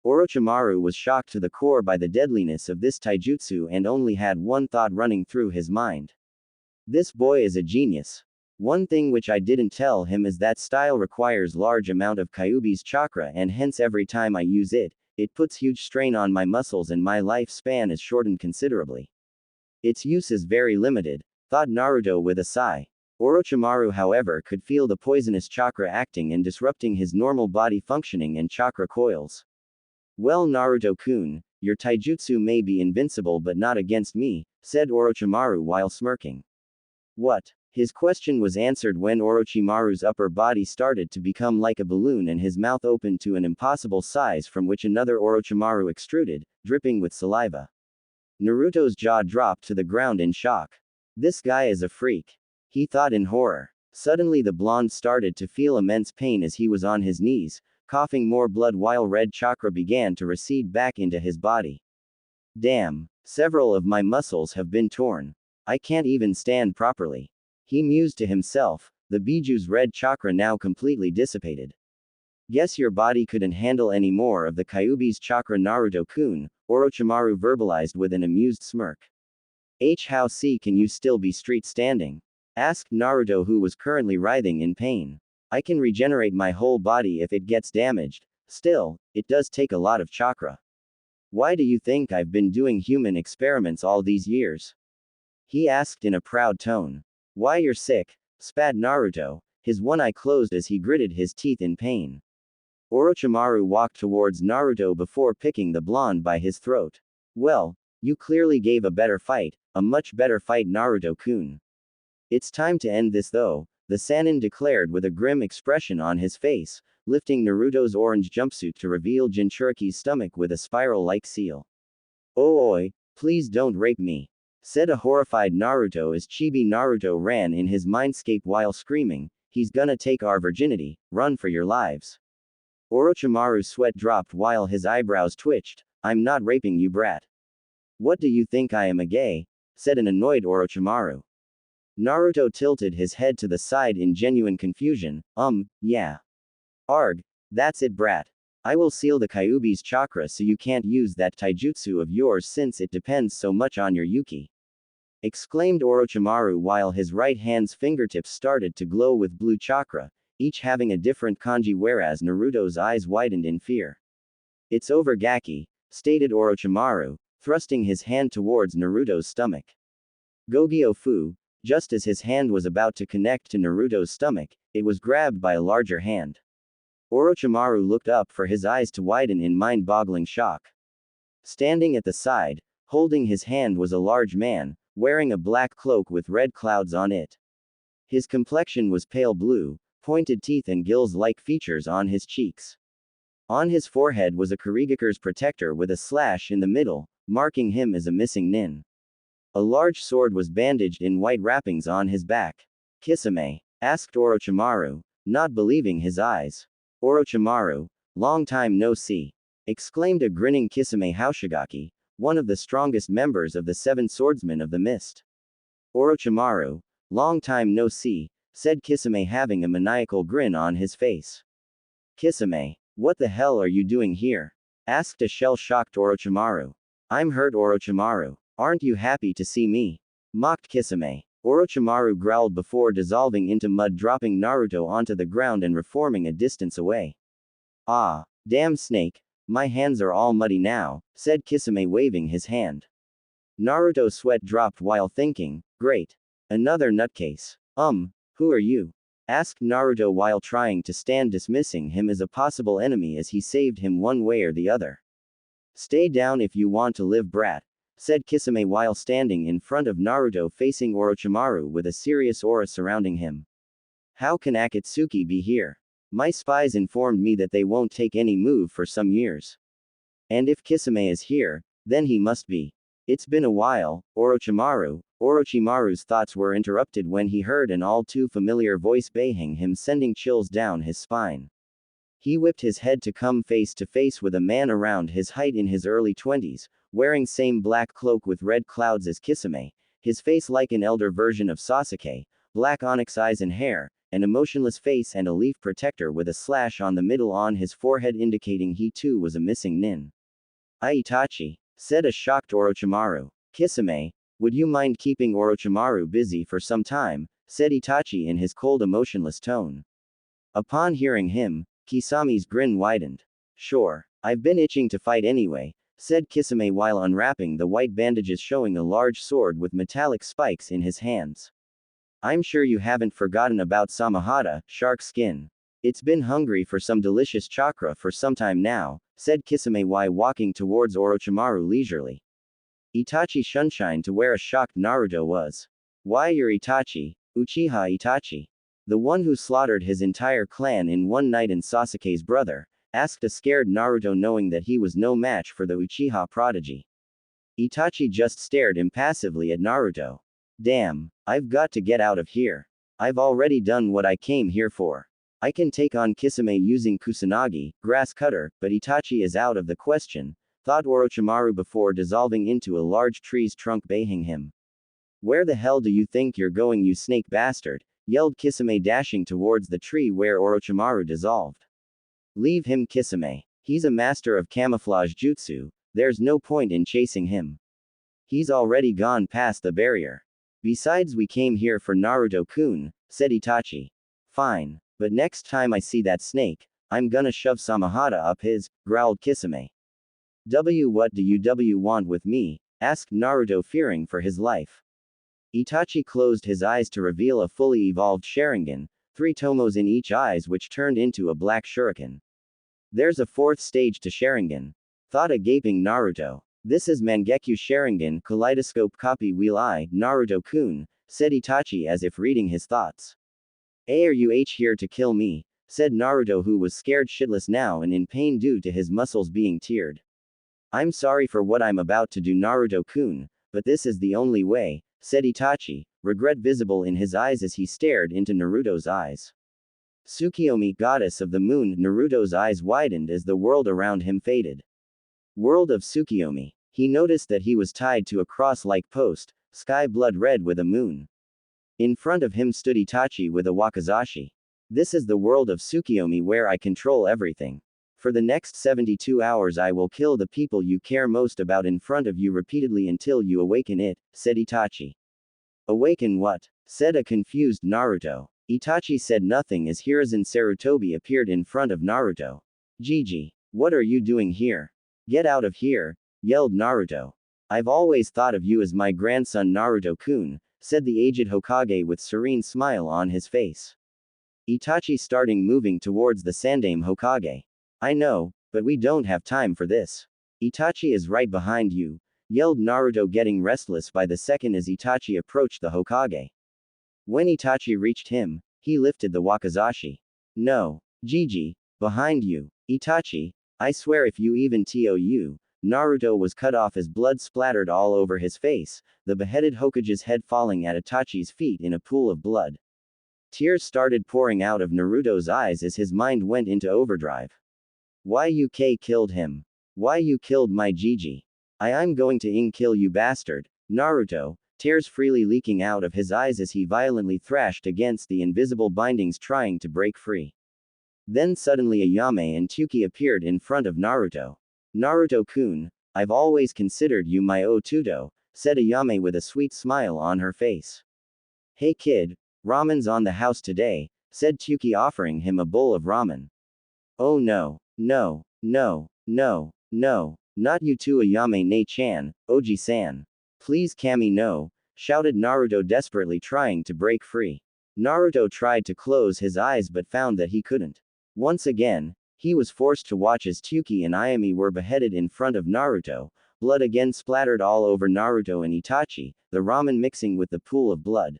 Orochimaru was shocked to the core by the deadliness of this taijutsu and only had one thought running through his mind. This boy is a genius. One thing which I didn't tell him is that style requires large amount of Kyuubi's chakra and hence every time I use it, it puts huge strain on my muscles and my lifespan is shortened considerably. Its use is very limited, thought Naruto with a sigh. Orochimaru however could feel the poisonous chakra acting and disrupting his normal body functioning and chakra coils. Well Naruto-kun, your taijutsu may be invincible but not against me, said Orochimaru while smirking. What? His question was answered when Orochimaru's upper body started to become like a balloon and his mouth opened to an impossible size from which another Orochimaru extruded, dripping with saliva. Naruto's jaw dropped to the ground in shock. This guy is a freak. He thought in horror. Suddenly the blonde started to feel immense pain as he was on his knees, coughing more blood while red chakra began to recede back into his body. Damn, several of my muscles have been torn. I can't even stand properly. He mused to himself, the Biju's red chakra now completely dissipated. Guess your body couldn't handle any more of the Kyuubi's chakra Naruto-kun, Orochimaru verbalized with an amused smirk. How can you still be street standing? Asked Naruto who was currently writhing in pain. I can regenerate my whole body if it gets damaged, Still, it does take a lot of chakra. Why do you think I've been doing human experiments all these years? He asked in a proud tone. Why you're sick, spat Naruto, his one eye closed as he gritted his teeth in pain. Orochimaru walked towards Naruto before picking the blonde by his throat. Well, you clearly gave a better fight, a much better fight, Naruto-kun. It's time to end this though, the Sannin declared with a grim expression on his face, lifting Naruto's orange jumpsuit to reveal Jinchuriki's stomach with a spiral-like seal. Oh oi, please don't rape me, said a horrified Naruto as Chibi Naruto ran in his mindscape while screaming, he's gonna take our virginity, run for your lives. Orochimaru's sweat dropped while his eyebrows twitched. I'm not raping you, brat. What do you think I am, a gay? Said an annoyed Orochimaru. Naruto tilted his head to the side in genuine confusion. Yeah. Arg. That's it, brat. I will seal the Kyuubi's chakra so you can't use that taijutsu of yours since it depends so much on your Yuki. Exclaimed Orochimaru while his right hand's fingertips started to glow with blue chakra, each having a different kanji, whereas Naruto's eyes widened in fear. It's over, Gaki, stated Orochimaru, thrusting his hand towards Naruto's stomach. Gogyo Fu, just as his hand was about to connect to Naruto's stomach, it was grabbed by a larger hand. Orochimaru looked up for his eyes to widen in mind-boggling shock. Standing at the side, holding his hand was a large man, wearing a black cloak with red clouds on it. His complexion was pale blue, pointed teeth and gills-like features on his cheeks. On his forehead was a Karigakur's protector with a slash in the middle, marking him as a missing nin. A large sword was bandaged in white wrappings on his back. Kisame? Asked Orochimaru, not believing his eyes. Orochimaru, long time no see, exclaimed a grinning Kisame Hoshigaki, one of the strongest members of the Seven Swordsmen of the Mist. Orochimaru, long time no see, said Kisame having a maniacal grin on his face. Kisame, what the hell are you doing here? Asked a shell-shocked Orochimaru. I'm hurt, Orochimaru. Aren't you happy to see me? Mocked Kisame. Orochimaru growled before dissolving into mud, dropping Naruto onto the ground and reforming a distance away. Ah, damn snake, my hands are all muddy now, said Kisame waving his hand. Naruto's sweat dropped while thinking, great. Another nutcase. Who are you? Asked Naruto while trying to stand, dismissing him as a possible enemy as he saved him one way or the other. Stay down if you want to live, brat, said Kisame while standing in front of Naruto facing Orochimaru with a serious aura surrounding him. How can Akatsuki be here? My spies informed me that they won't take any move for some years. And if Kisame is here, then he must be. It's been a while, Orochimaru. Orochimaru's thoughts were interrupted when he heard an all too familiar voice baying him, sending chills down his spine. He whipped his head to come face to face with a man around his height in his early 20s, wearing same black cloak with red clouds as Kisame, his face like an elder version of Sasuke, black onyx eyes and hair, an emotionless face and a leaf protector with a slash on the middle on his forehead indicating he too was a missing nin. Itachi, said a shocked Orochimaru. Kisame, would you mind keeping Orochimaru busy for some time, said Itachi in his cold emotionless tone. Upon hearing him, Kisame's grin widened. Sure, I've been itching to fight anyway, said Kisame while unwrapping the white bandages, showing a large sword with metallic spikes in his hands. I'm sure you haven't forgotten about Samahata, shark skin. It's been hungry for some delicious chakra for some time now, said Kisame while walking towards Orochimaru leisurely. Itachi shunshined to where a shocked Naruto was. Why, you're Itachi, Uchiha Itachi. The one who slaughtered his entire clan in one night and Sasuke's brother, asked a scared Naruto, knowing that he was no match for the Uchiha prodigy. Itachi just stared impassively at Naruto. Damn, I've got to get out of here. I've already done what I came here for. I can take on Kisame using Kusanagi, grass cutter, but Itachi is out of the question, thought Orochimaru before dissolving into a large tree's trunk, baying him. Where the hell do you think you're going, you snake bastard? Yelled Kisame, dashing towards the tree where Orochimaru dissolved. Leave him, Kisame. He's a master of camouflage jutsu, there's no point in chasing him. He's already gone past the barrier. Besides, we came here for Naruto-kun, said Itachi. Fine, but next time I see that snake, I'm gonna shove Samahata up his, growled Kisame. What do you want with me? Asked Naruto, fearing for his life. Itachi closed his eyes to reveal a fully evolved Sharingan, 3 tomos in each eyes which turned into a black shuriken. There's a 4th stage to Sharingan, thought a gaping Naruto. This is Mangekyo Sharingan, kaleidoscope copy wheel eye, Naruto-kun, said Itachi as if reading his thoughts. Are you here to kill me? Said Naruto, who was scared shitless now and in pain due to his muscles being teared. I'm sorry for what I'm about to do, Naruto-kun, but this is the only way, said Itachi, regret visible in his eyes as he stared into Naruto's eyes. Tsukiyomi, goddess of the moon. Naruto's eyes widened as the world around him faded. World of Tsukiyomi. He noticed that he was tied to a cross-like post, sky blood red with a moon. In front of him stood Itachi with a wakizashi. This is the world of Tsukiyomi where I control everything. For the next 72 hours I will kill the people you care most about in front of you repeatedly until you awaken it, said Itachi. Awaken what? Said a confused Naruto. Itachi said nothing as Hiruzen Sarutobi appeared in front of Naruto. Gigi, what are you doing here? Get out of here, yelled Naruto. I've always thought of you as my grandson Naruto-kun, said the aged Hokage with serene smile on his face. Itachi starting moving towards the Sandaime Hokage. I know, but we don't have time for this. Itachi is right behind you, yelled Naruto, getting restless by the second as Itachi approached the Hokage. When Itachi reached him, he lifted the wakizashi. No, Gigi, behind you. Itachi, I swear if you even you. Naruto was cut off as blood splattered all over his face, the beheaded Hokage's head falling at Itachi's feet in a pool of blood. Tears started pouring out of Naruto's eyes as his mind went into overdrive. Why you killed him? Why you killed my Gigi? I'm going to kill you bastard, Naruto, tears freely leaking out of his eyes as he violently thrashed against the invisible bindings trying to break free. Then suddenly Ayame and Tsuki appeared in front of Naruto. Naruto-kun, I've always considered you my Otuto, said Ayame with a sweet smile on her face. Hey kid, ramen's on the house today, said Tsuki, offering him a bowl of ramen. Oh no, no, no, no, no, not you too, Ayame ne-chan, Oji-san. Please Kami no, shouted Naruto, desperately trying to break free. Naruto tried to close his eyes but found that he couldn't. Once again, he was forced to watch as Tsuki and Ayame were beheaded in front of Naruto, blood again splattered all over Naruto and Itachi, the ramen mixing with the pool of blood.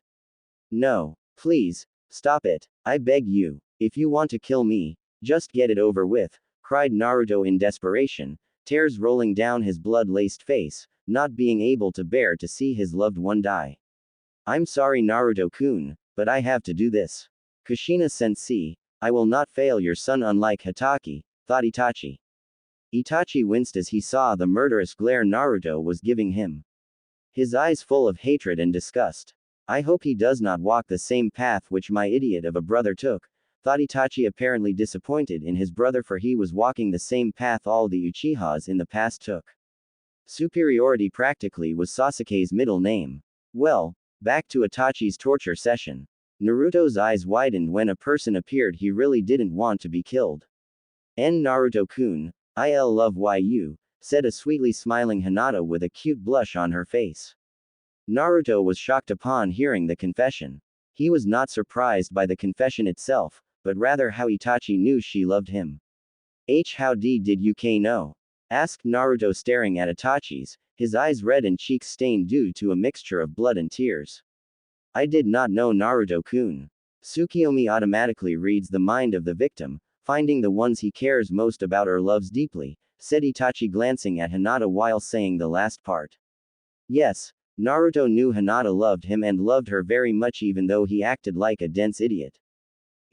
No, please, stop it, I beg you. If you want to kill me, just get it over with, cried Naruto in desperation, tears rolling down his blood-laced face, not being able to bear to see his loved one die. I'm sorry Naruto-kun, but I have to do this. Kushina-sensei, I will not fail your son unlike Hatake, thought Itachi. Itachi winced as he saw the murderous glare Naruto was giving him. His eyes full of hatred and disgust. I hope he does not walk the same path which my idiot of a brother took, thought Itachi, apparently disappointed in his brother, for he was walking the same path all the Uchihas in the past took. Superiority practically was Sasuke's middle name. Well, back to Itachi's torture session. Naruto's eyes widened when a person appeared he really didn't want to be killed. Naruto-kun, I'll love you, said a sweetly smiling Hinata with a cute blush on her face. Naruto was shocked upon hearing the confession. He was not surprised by the confession itself, but rather how Itachi knew she loved him. How did you know? Asked Naruto, staring at Itachi's, his eyes red and cheeks stained due to a mixture of blood and tears. I did not know, Naruto-kun. Tsukiyomi automatically reads the mind of the victim, finding the ones he cares most about or loves deeply, said Itachi, glancing at Hinata while saying the last part. Yes, Naruto knew Hinata loved him and loved her very much, even though he acted like a dense idiot.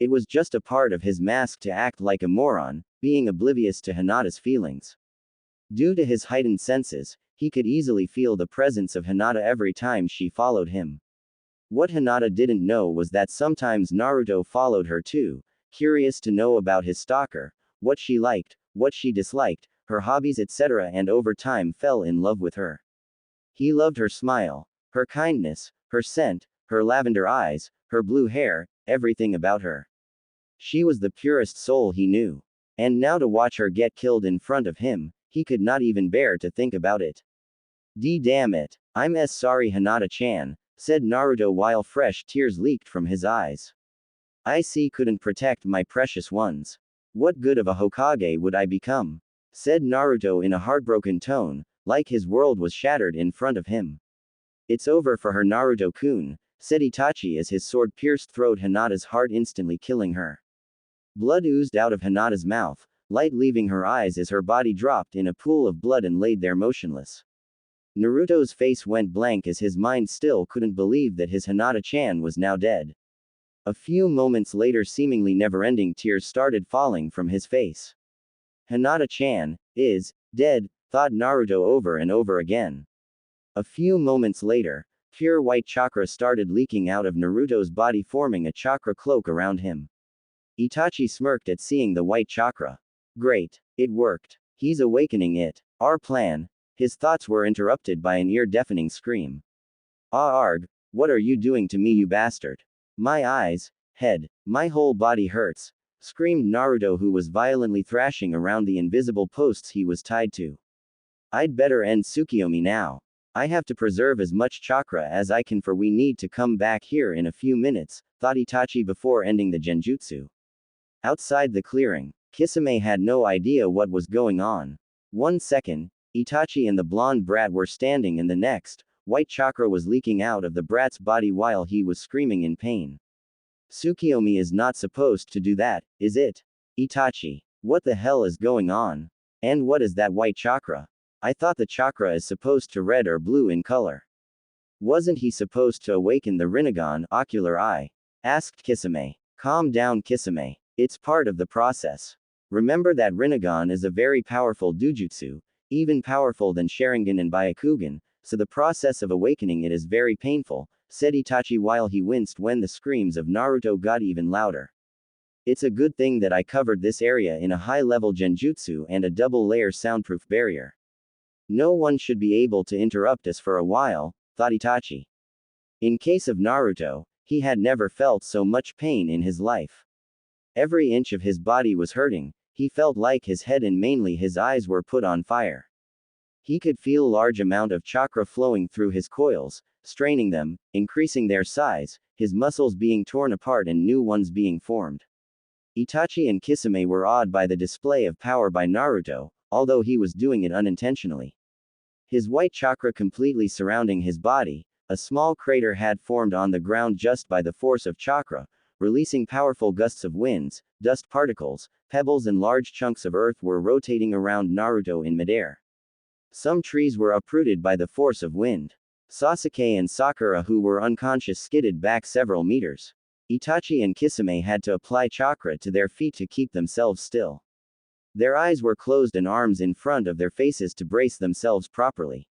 It was just a part of his mask to act like a moron, being oblivious to Hinata's feelings. Due to his heightened senses, he could easily feel the presence of Hinata every time she followed him. What Hinata didn't know was that sometimes Naruto followed her too, curious to know about his stalker, what she liked, what she disliked, her hobbies, etc., and over time fell in love with her. He loved her smile, her kindness, her scent, her lavender eyes, her blue hair, everything about her. She was the purest soul he knew. And now to watch her get killed in front of him, he could not even bear to think about it. Damn it. I'm sorry Hinata-chan, said Naruto while fresh tears leaked from his eyes. I couldn't protect my precious ones. What good of a Hokage would I become? Said Naruto in a heartbroken tone, like his world was shattered in front of him. It's over for her Naruto-kun, said Itachi as his sword pierced throat Hinata's heart, instantly killing her. Blood oozed out of Hinata's mouth, light leaving her eyes as her body dropped in a pool of blood and laid there motionless. Naruto's face went blank as his mind still couldn't believe that his Hinata-chan was now dead. A few moments later, seemingly never-ending tears started falling from his face. Hinata-chan is dead, thought Naruto over and over again. A few moments later, pure white chakra started leaking out of Naruto's body, forming a chakra cloak around him. Itachi smirked at seeing the white chakra. Great. It worked. He's awakening it. Our plan. His thoughts were interrupted by an ear-deafening scream. Ah arg, what are you doing to me, you bastard? My eyes, head, my whole body hurts, screamed Naruto, who was violently thrashing around the invisible posts he was tied to. I'd better end Tsukiyomi now. I have to preserve as much chakra as I can, for we need to come back here in a few minutes, thought Itachi before ending the genjutsu. Outside the clearing, Kisame had no idea what was going on. 1 second, Itachi and the blonde brat were standing, and the next, white chakra was leaking out of the brat's body while he was screaming in pain. Tsukiyomi is not supposed to do that, is it? Itachi. What the hell is going on? And what is that white chakra? I thought the chakra is supposed to red or blue in color. Wasn't he supposed to awaken the Rinnegan, ocular eye? Asked Kisame. Calm down, Kisame. It's part of the process. Remember that Rinnegan is a very powerful dojutsu, even powerful than Sharingan and Byakugan, so the process of awakening it is very painful, said Itachi while he winced when the screams of Naruto got even louder. It's a good thing that I covered this area in a high-level genjutsu and a double-layer soundproof barrier. No one should be able to interrupt us for a while, thought Itachi. In case of Naruto, he had never felt so much pain in his life. Every inch of his body was hurting. He felt like his head and mainly his eyes were put on fire. He could feel large amount of chakra flowing through his coils, straining them, increasing their size, his muscles being torn apart and new ones being formed. Itachi and Kisame were awed by the display of power by Naruto, although he was doing it unintentionally. His white chakra completely surrounding his body, a small crater had formed on the ground just by the force of chakra, releasing powerful gusts of winds, dust particles, pebbles and large chunks of earth were rotating around Naruto in midair. Some trees were uprooted by the force of wind. Sasuke and Sakura, who were unconscious, skidded back several meters. Itachi and Kisame had to apply chakra to their feet to keep themselves still. Their eyes were closed and arms in front of their faces to brace themselves properly.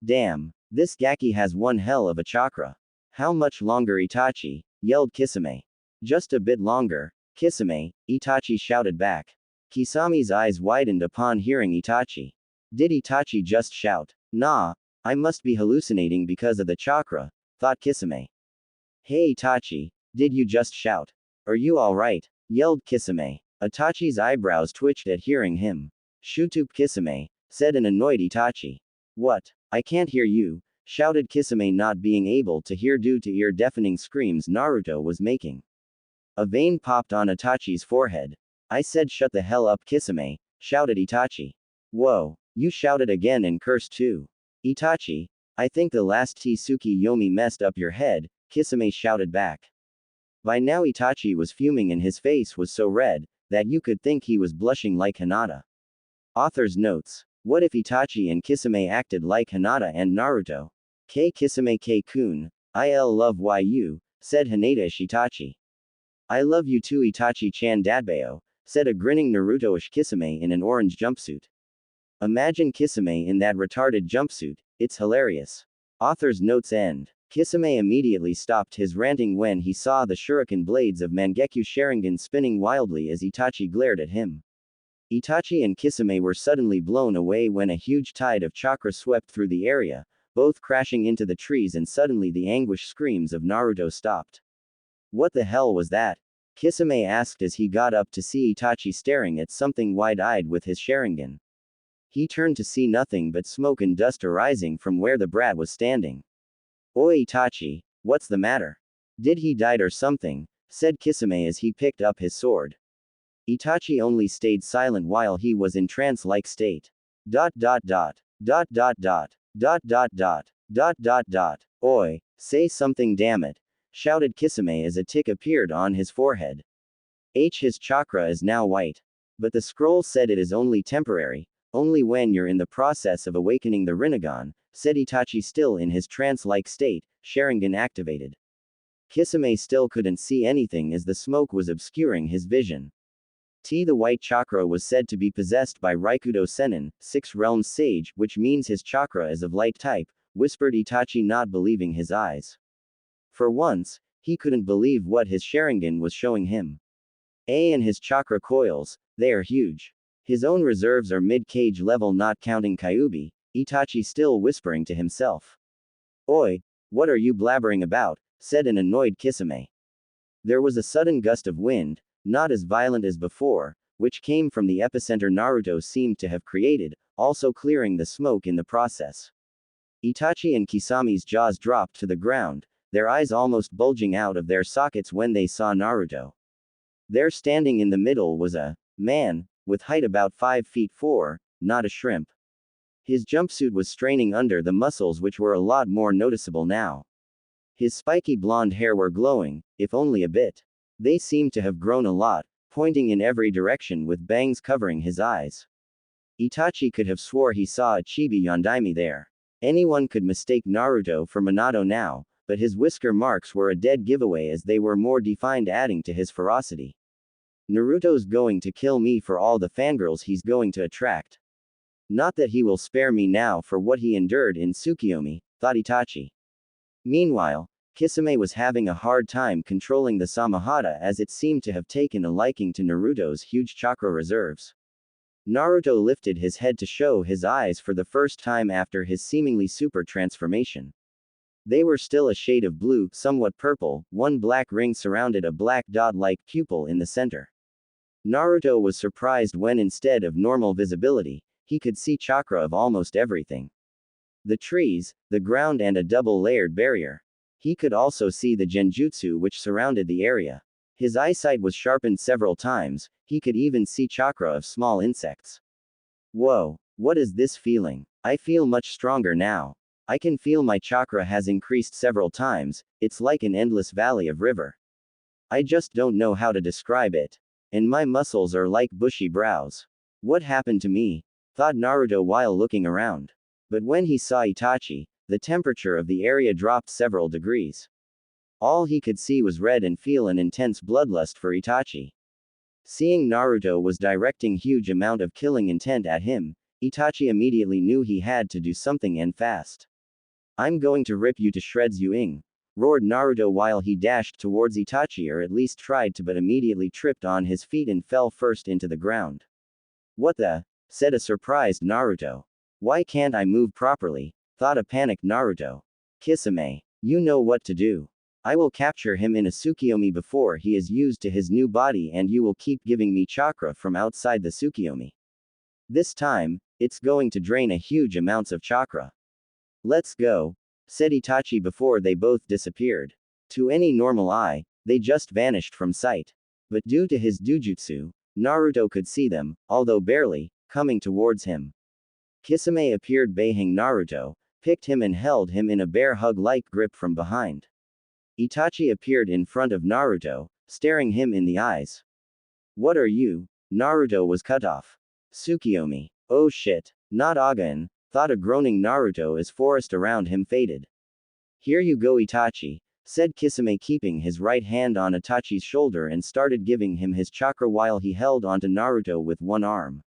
Damn, this Gaki has one hell of a chakra. How much longer, Itachi? Yelled Kisame. Just a bit longer, Kisame, Itachi shouted back. Kisame's eyes widened upon hearing Itachi. Did Itachi just shout? Nah, I must be hallucinating because of the chakra, thought Kisame. Hey Itachi, did you just shout? Are you alright? Yelled Kisame. Itachi's eyebrows twitched at hearing him. Shutup Kisame, said an annoyed Itachi. What? I can't hear you, shouted Kisame, not being able to hear due to ear-deafening screams Naruto was making. A vein popped on Itachi's forehead. I said shut the hell up, Kisame, shouted Itachi. Whoa, you shouted again and cursed too. Itachi, I think the last Tsukiyomi messed up your head, Kisame shouted back. By now Itachi was fuming and his face was so red that you could think he was blushing like Hinata. Author's notes. What if Itachi and Kisame acted like Hinata and Naruto? Kisame Kun, I'll love you, said Hinata Itachi. I love you too, Itachi-chan Dadbao, said a grinning Naruto-ish Kisame in an orange jumpsuit. Imagine Kisame in that retarded jumpsuit, it's hilarious. Author's notes end. Kisame immediately stopped his ranting when he saw the shuriken blades of Mangekyo Sharingan spinning wildly as Itachi glared at him. Itachi and Kisame were suddenly blown away when a huge tide of chakra swept through the area, both crashing into the trees, and suddenly the anguish screams of Naruto stopped. What the hell was that? Kisame asked as he got up to see Itachi staring at something wide-eyed with his Sharingan. He turned to see nothing but smoke and dust arising from where the brat was standing. "Oi Itachi, what's the matter? Did he die or something?" said Kisame as he picked up his sword. Itachi only stayed silent while he was in trance-like state. Dot dot dot. Dot dot dot. Dot dot dot. Dot dot dot. "Oi, say something damn it," shouted Kisame as a tick appeared on his forehead. His chakra is now white. But the scroll said it is only temporary, only when you're in the process of awakening the Rinnegan, said Itachi still in his trance-like state, Sharingan activated. Kisame still couldn't see anything as the smoke was obscuring his vision. The white chakra was said to be possessed by Raikudo Sennin, 6 realms sage, which means his chakra is of light type, whispered Itachi, not believing his eyes. For once, he couldn't believe what his Sharingan was showing him. And his chakra coils, they are huge. His own reserves are mid-cage level not counting Kyuubi, Itachi still whispering to himself. "Oi, what are you blabbering about?" said an annoyed Kisame. There was a sudden gust of wind, not as violent as before, which came from the epicenter Naruto seemed to have created, also clearing the smoke in the process. Itachi and Kisame's jaws dropped to the ground, their eyes almost bulging out of their sockets when they saw Naruto. There standing in the middle was a man, with height about 5 feet 4, not a shrimp. His jumpsuit was straining under the muscles which were a lot more noticeable now. His spiky blonde hair were glowing, if only a bit. They seemed to have grown a lot, pointing in every direction with bangs covering his eyes. Itachi could have swore he saw a chibi Yondaime there. Anyone could mistake Naruto for Minato now, but his whisker marks were a dead giveaway as they were more defined, adding to his ferocity. Naruto's going to kill me for all the fangirls he's going to attract. Not that he will spare me now for what he endured in Tsukiyomi, thought Itachi. Meanwhile, Kisame was having a hard time controlling the Samahata as it seemed to have taken a liking to Naruto's huge chakra reserves. Naruto lifted his head to show his eyes for the first time after his seemingly super transformation. They were still a shade of blue, somewhat purple, one black ring surrounded a black dot-like pupil in the center. Naruto was surprised when instead of normal visibility, he could see chakra of almost everything. The trees, the ground and a double-layered barrier. He could also see the genjutsu which surrounded the area. His eyesight was sharpened several times, he could even see chakra of small insects. Whoa, what is this feeling? I feel much stronger now. I can feel my chakra has increased several times, it's like an endless valley of river. I just don't know how to describe it. And my muscles are like bushy brows. What happened to me? Thought Naruto while looking around. But when he saw Itachi, the temperature of the area dropped several degrees. All he could see was red and feel an intense bloodlust for Itachi. Seeing Naruto was directing huge amount of killing intent at him, Itachi immediately knew he had to do something and fast. "I'm going to rip you to shreds, you roared Naruto while he dashed towards Itachi, or at least tried to, but immediately tripped on his feet and fell first into the ground. "What the?" said a surprised Naruto. "Why can't I move properly?" thought a panicked Naruto. "Kisame, you know what to do. I will capture him in a Tsukiyomi before he is used to his new body, and you will keep giving me chakra from outside the Tsukiyomi. This time, it's going to drain a huge amounts of chakra. Let's go," said Itachi before they both disappeared. To any normal eye, they just vanished from sight. But due to his dujutsu, Naruto could see them, although barely, coming towards him. Kisame appeared baying Naruto, picked him and held him in a bear hug-like grip from behind. Itachi appeared in front of Naruto, staring him in the eyes. "What are you?" Naruto was cut off. "Tsukiyomi. Oh shit. Not Again," thought a groaning Naruto as forest around him faded. "Here you go, Itachi," said Kisame, keeping his right hand on Itachi's shoulder and started giving him his chakra while he held onto Naruto with one arm.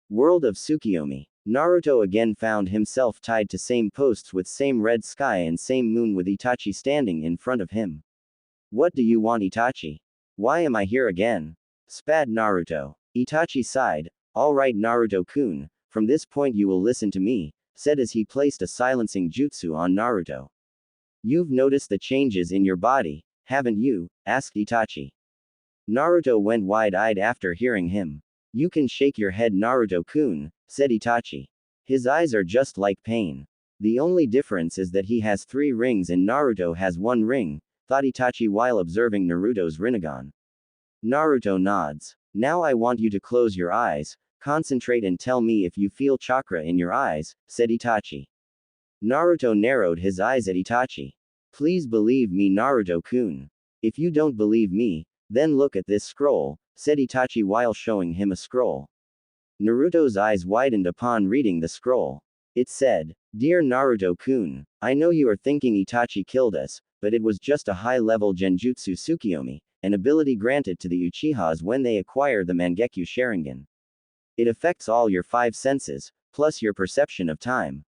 World of Tsukiyomi. Naruto again found himself tied to same posts with same red sky and same moon with Itachi standing in front of him. "What do you want, Itachi? Why am I here again?" spat Naruto. Itachi sighed. "Alright Naruto-kun, from this point you will listen to me," said as he placed a silencing jutsu on Naruto. "You've noticed the changes in your body, haven't you?" asked Itachi. Naruto went wide-eyed after hearing him. You can shake your head, Naruto-kun, said Itachi. His eyes are just like pain. The only difference is that he has 3 rings and Naruto has 1 ring, thought Itachi while observing Naruto's Rinnegan. Naruto nods. Now I want you to close your eyes, concentrate and tell me if you feel chakra in your eyes, said Itachi. Naruto narrowed his eyes at Itachi. Please believe me, Naruto-kun. If you don't believe me, then look at this scroll, said Itachi while showing him a scroll. Naruto's eyes widened upon reading the scroll. It said, Dear Naruto-kun, I know you are thinking Itachi killed us, but it was just a high-level Genjutsu Tsukiyomi, an ability granted to the Uchihas when they acquire the Mangekyo Sharingan. It affects all your 5 senses, plus your perception of time.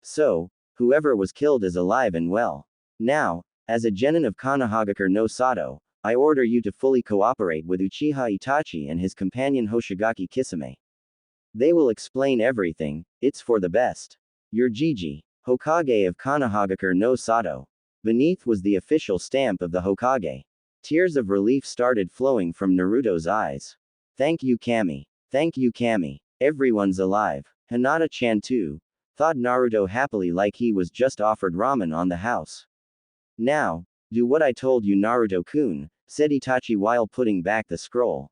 So, whoever was killed is alive and well. Now, as a genin of Konohagakure no Sato, I order you to fully cooperate with Uchiha Itachi and his companion Hoshigaki Kisame. They will explain everything, it's for the best. Your Jiji, Hokage of Konohagakure no Sato. Beneath was the official stamp of the Hokage. Tears of relief started flowing from Naruto's eyes. Thank you, Kami. Thank you, Kami. Everyone's alive. Hinata-chan too, thought Naruto happily, like he was just offered ramen on the house. Now, do what I told you, Naruto-kun, said Itachi while putting back the scroll.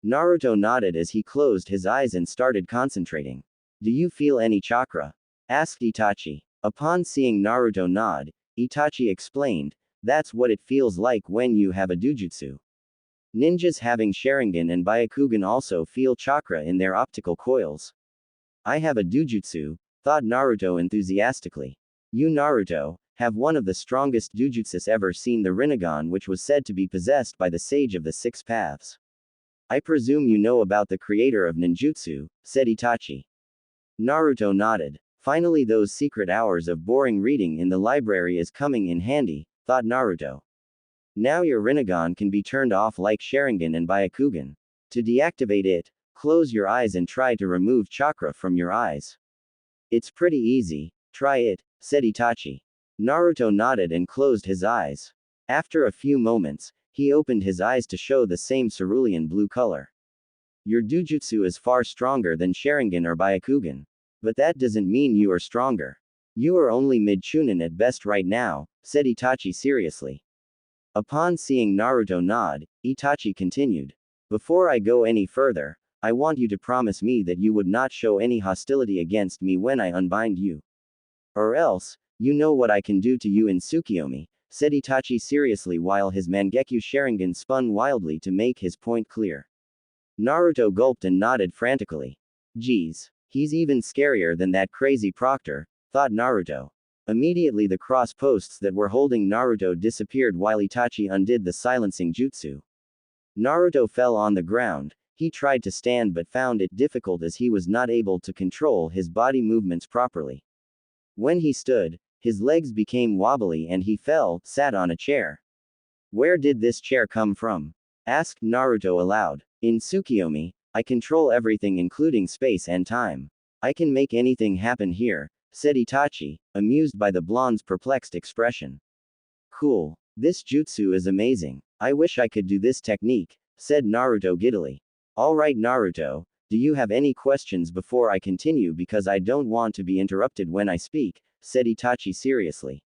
Naruto nodded as he closed his eyes and started concentrating. Do you feel any chakra? Asked Itachi. Upon seeing Naruto nod, Itachi explained, that's what it feels like when you have a dujutsu. Ninjas having Sharingan and Byakugan also feel chakra in their optical coils. I have a dujutsu, thought Naruto enthusiastically. You, Naruto, have one of the strongest dujutsus ever seen, the Rinnegan, which was said to be possessed by the sage of the 6 paths. I presume you know about the creator of ninjutsu, said Itachi. Naruto nodded. Finally, those secret hours of boring reading in the library is coming in handy, thought Naruto. Now your Rinnegan can be turned off like Sharingan and Byakugan. To deactivate it, close your eyes and try to remove chakra from your eyes. It's pretty easy, try it, said Itachi. Naruto nodded and closed his eyes. After a few moments, he opened his eyes to show the same cerulean blue color. Your dujutsu is far stronger than Sharingan or Byakugan. But that doesn't mean you are stronger. You are only mid-chunin at best right now, said Itachi seriously. Upon seeing Naruto nod, Itachi continued. Before I go any further, I want you to promise me that you would not show any hostility against me when I unbind you. Or else, you know what I can do to you in Tsukiyomi, said Itachi seriously while his Mangekyo Sharingan spun wildly to make his point clear. Naruto gulped and nodded frantically. Geez, he's even scarier than that crazy Proctor, thought Naruto. Immediately the cross posts that were holding Naruto disappeared while Itachi undid the silencing jutsu. Naruto fell on the ground. He tried to stand but found it difficult as he was not able to control his body movements properly. When he stood, his legs became wobbly and he sat on a chair. Where did this chair come from? Asked Naruto aloud. In Tsukiyomi, I control everything including space and time. I can make anything happen here, said Itachi, amused by the blonde's perplexed expression. Cool. This jutsu is amazing. I wish I could do this technique, said Naruto giddily. Alright Naruto, do you have any questions before I continue, because I don't want to be interrupted when I speak, said Itachi seriously.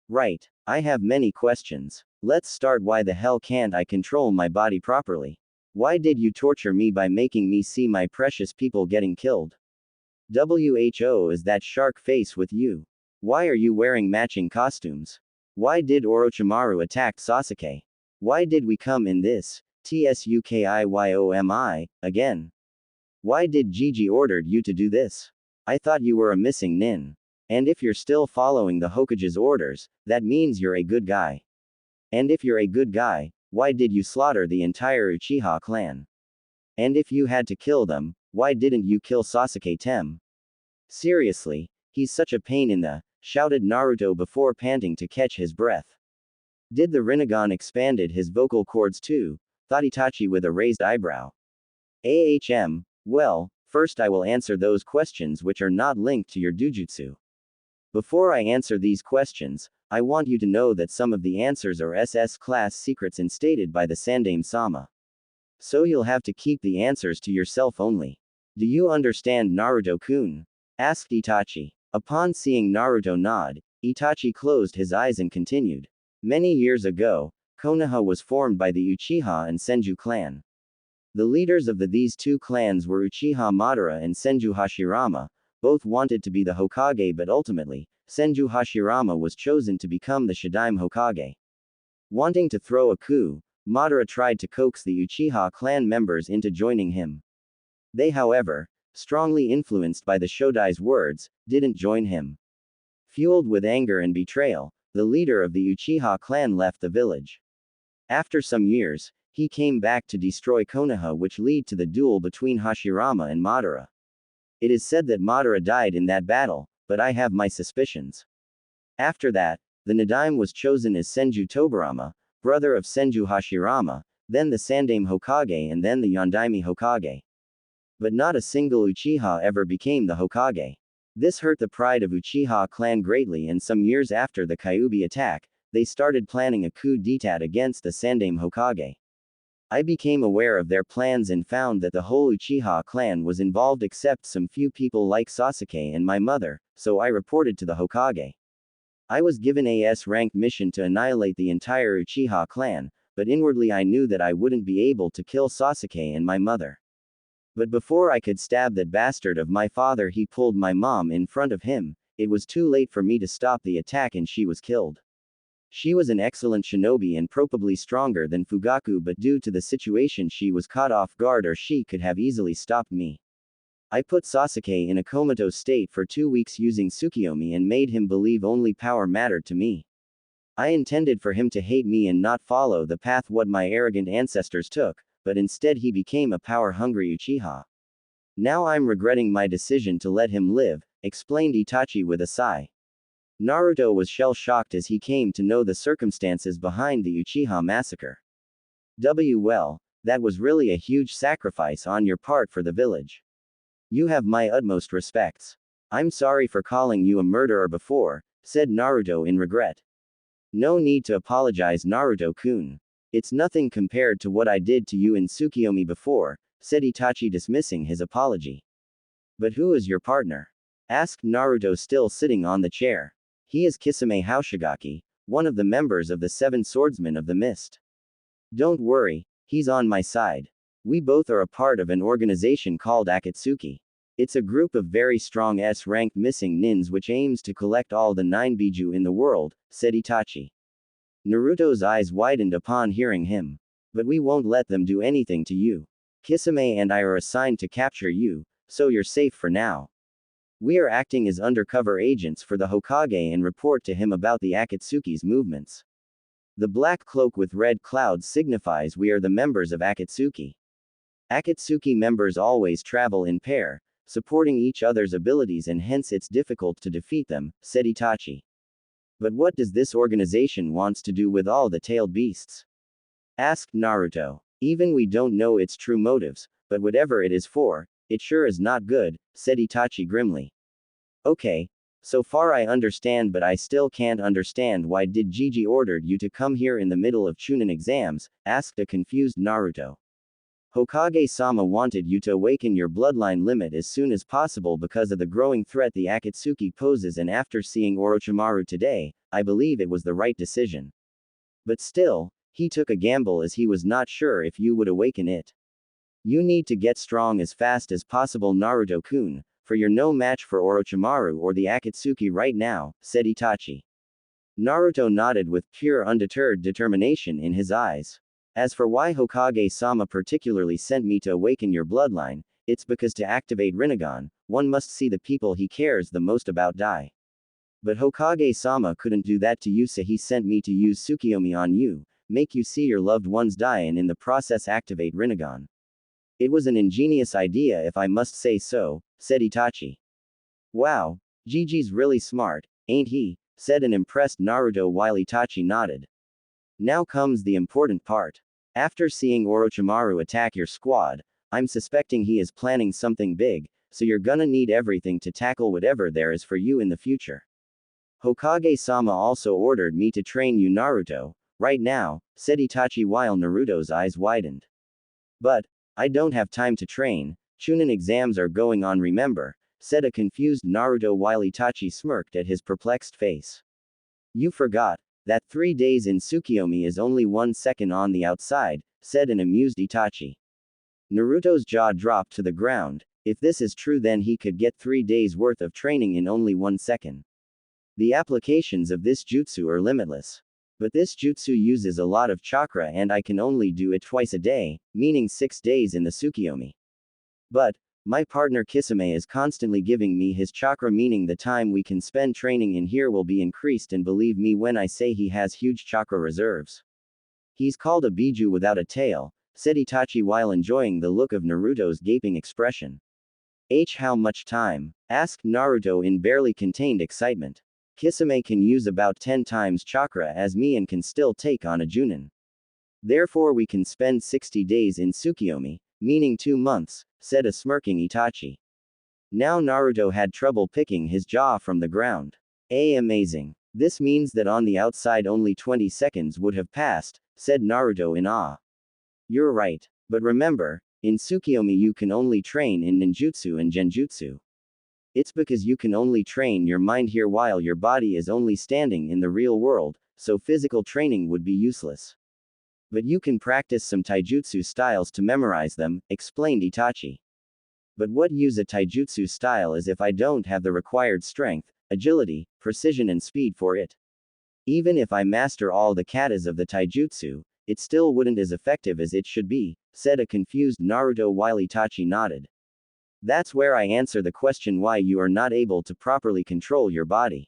Right. I have many questions. Let's start. Why the hell can't I control my body properly? Why did you torture me by making me see my precious people getting killed? Who is that shark face with you? Why are you wearing matching costumes? Why did Orochimaru attack Sasuke? Why did we come in this Tsukiyomi again? Why did Gigi ordered you to do this? I thought you were a missing nin. And if you're still following the Hokage's orders, that means you're a good guy. And if you're a good guy, why did you slaughter the entire Uchiha clan? And if you had to kill them, why didn't you kill Sasuke Tem? Seriously, he's such a pain in the, shouted Naruto before panting to catch his breath. Did the Rinnegan expanded his vocal cords too? Thought Itachi with a raised eyebrow. Well, first I will answer those questions which are not linked to your dujutsu. Before I answer these questions, I want you to know that some of the answers are SS class secrets instated by the Sandaime-sama. So you'll have to keep the answers to yourself only. Do you understand, Naruto-kun? Asked Itachi. Upon seeing Naruto nod, Itachi closed his eyes and continued. Many years ago, Konoha was formed by the Uchiha and Senju clan. The leaders of these two clans were Uchiha Madara and Senju Hashirama. Both wanted to be the Hokage, but ultimately, Senju Hashirama was chosen to become the Shadaime Hokage. Wanting to throw a coup, Madara tried to coax the Uchiha clan members into joining him. They, however, strongly influenced by the Shodai's words, didn't join him. Fueled with anger and betrayal, the leader of the Uchiha clan left the village. After some years, he came back to destroy Konoha, which led to the duel between Hashirama and Madara. It is said that Madara died in that battle, but I have my suspicions. After that, the Nadaime was chosen as Senju Tobirama, brother of Senju Hashirama, then the Sandaime Hokage and then the Yondaime Hokage. But not a single Uchiha ever became the Hokage. This hurt the pride of Uchiha clan greatly, and some years after the Kyuubi attack, they started planning a coup d'etat against the Sandaime Hokage. I became aware of their plans and found that the whole Uchiha clan was involved except some few people like Sasuke and my mother, so I reported to the Hokage. I was given a S-rank mission to annihilate the entire Uchiha clan, but inwardly I knew that I wouldn't be able to kill Sasuke and my mother. But before I could stab that bastard of my father, he pulled my mom in front of him. It was too late for me to stop the attack and she was killed. She was an excellent shinobi and probably stronger than Fugaku, but due to the situation she was caught off guard, or she could have easily stopped me. I put Sasuke in a comatose state for 2 weeks using Tsukiyomi and made him believe only power mattered to me. I intended for him to hate me and not follow the path what my arrogant ancestors took, but instead he became a power-hungry Uchiha. Now I'm regretting my decision to let him live, explained Itachi with a sigh. Naruto was shell-shocked as he came to know the circumstances behind the Uchiha massacre. Well, that was really a huge sacrifice on your part for the village. You have my utmost respects. I'm sorry for calling you a murderer before, said Naruto in regret. No need to apologize, Naruto-kun. It's nothing compared to what I did to you in Tsukiyomi before, said Itachi, dismissing his apology. But who is your partner? Asked Naruto, still sitting on the chair. He is Kisame Hoshigaki, one of the members of the 7 Swordsmen of the Mist. Don't worry, he's on my side. We both are a part of an organization called Akatsuki. It's a group of very strong S-ranked missing nins which aims to collect all the 9 biju in the world, said Itachi. Naruto's eyes widened upon hearing him. But we won't let them do anything to you. Kisame and I are assigned to capture you, so you're safe for now. We are acting as undercover agents for the Hokage and report to him about the Akatsuki's movements. The black cloak with red clouds signifies we are the members of Akatsuki. Akatsuki members always travel in pair, supporting each other's abilities, and hence it's difficult to defeat them, said Itachi. But what does this organization wants to do with all the tailed beasts? Asked Naruto. Even we don't know its true motives, but whatever it is for, it sure is not good, said Itachi grimly. Okay, so far I understand, but I still can't understand why did Gigi ordered you to come here in the middle of Chunin exams, asked a confused Naruto. Hokage-sama wanted you to awaken your bloodline limit as soon as possible because of the growing threat the Akatsuki poses, and after seeing Orochimaru today, I believe it was the right decision. But still, he took a gamble as he was not sure if you would awaken it. You need to get strong as fast as possible, Naruto-kun, for you're no match for Orochimaru or the Akatsuki right now, said Itachi. Naruto nodded with pure undeterred determination in his eyes. As for why Hokage-sama particularly sent me to awaken your bloodline, it's because to activate Rinnegan, one must see the people he cares the most about die. But Hokage-sama couldn't do that to you, so he sent me to use Tsukiyomi on you, make you see your loved ones die and in the process activate Rinnegan. It was an ingenious idea if I must say so, said Itachi. Wow, Gigi's really smart, ain't he? Said an impressed Naruto while Itachi nodded. Now comes the important part. After seeing Orochimaru attack your squad, I'm suspecting he is planning something big, so you're gonna need everything to tackle whatever there is for you in the future. Hokage-sama also ordered me to train you Naruto, right now, said Itachi while Naruto's eyes widened. But, I don't have time to train, Chunin exams are going on remember, said a confused Naruto while Itachi smirked at his perplexed face. You forgot that 3 days in Tsukiyomi is only 1 second on the outside, said an amused Itachi. Naruto's jaw dropped to the ground. If this is true, then he could get 3 days worth of training in only 1 second. The applications of this jutsu are limitless. But this jutsu uses a lot of chakra and I can only do it twice a day, meaning 6 days in the Tsukiyomi. But, my partner Kisame is constantly giving me his chakra, meaning the time we can spend training in here will be increased, and believe me when I say he has huge chakra reserves. He's called a biju without a tail, said Itachi while enjoying the look of Naruto's gaping expression. How much time? Asked Naruto in barely contained excitement. Kisame can use about 10 times chakra as me and can still take on a Junin. Therefore we can spend 60 days in Tsukiyomi, meaning 2 months, said a smirking Itachi. Now Naruto had trouble picking his jaw from the ground. Amazing. This means that on the outside only 20 seconds would have passed, said Naruto in awe. You're right. But remember, in Tsukiyomi you can only train in ninjutsu and genjutsu. It's because you can only train your mind here while your body is only standing in the real world, so physical training would be useless. But you can practice some taijutsu styles to memorize them, explained Itachi. But what use a taijutsu style is if I don't have the required strength, agility, precision and speed for it? Even if I master all the katas of the taijutsu, it still wouldn't as effective as it should be, said a confused Naruto while Itachi nodded. That's where I answer the question why you are not able to properly control your body.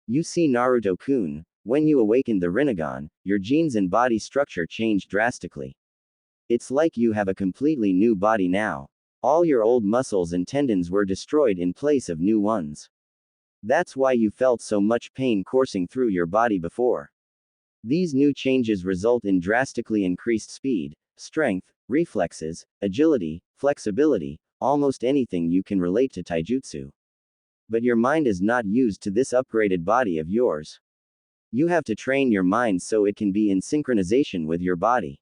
You see Naruto-kun, when you awakened the Rinnegan, your genes and body structure changed drastically. It's like you have a completely new body now. All your old muscles and tendons were destroyed in place of new ones. That's why you felt so much pain coursing through your body before. These new changes result in drastically increased speed, strength, reflexes, agility, flexibility, almost anything you can relate to taijutsu. But your mind is not used to this upgraded body of yours. You have to train your mind so it can be in synchronization with your body.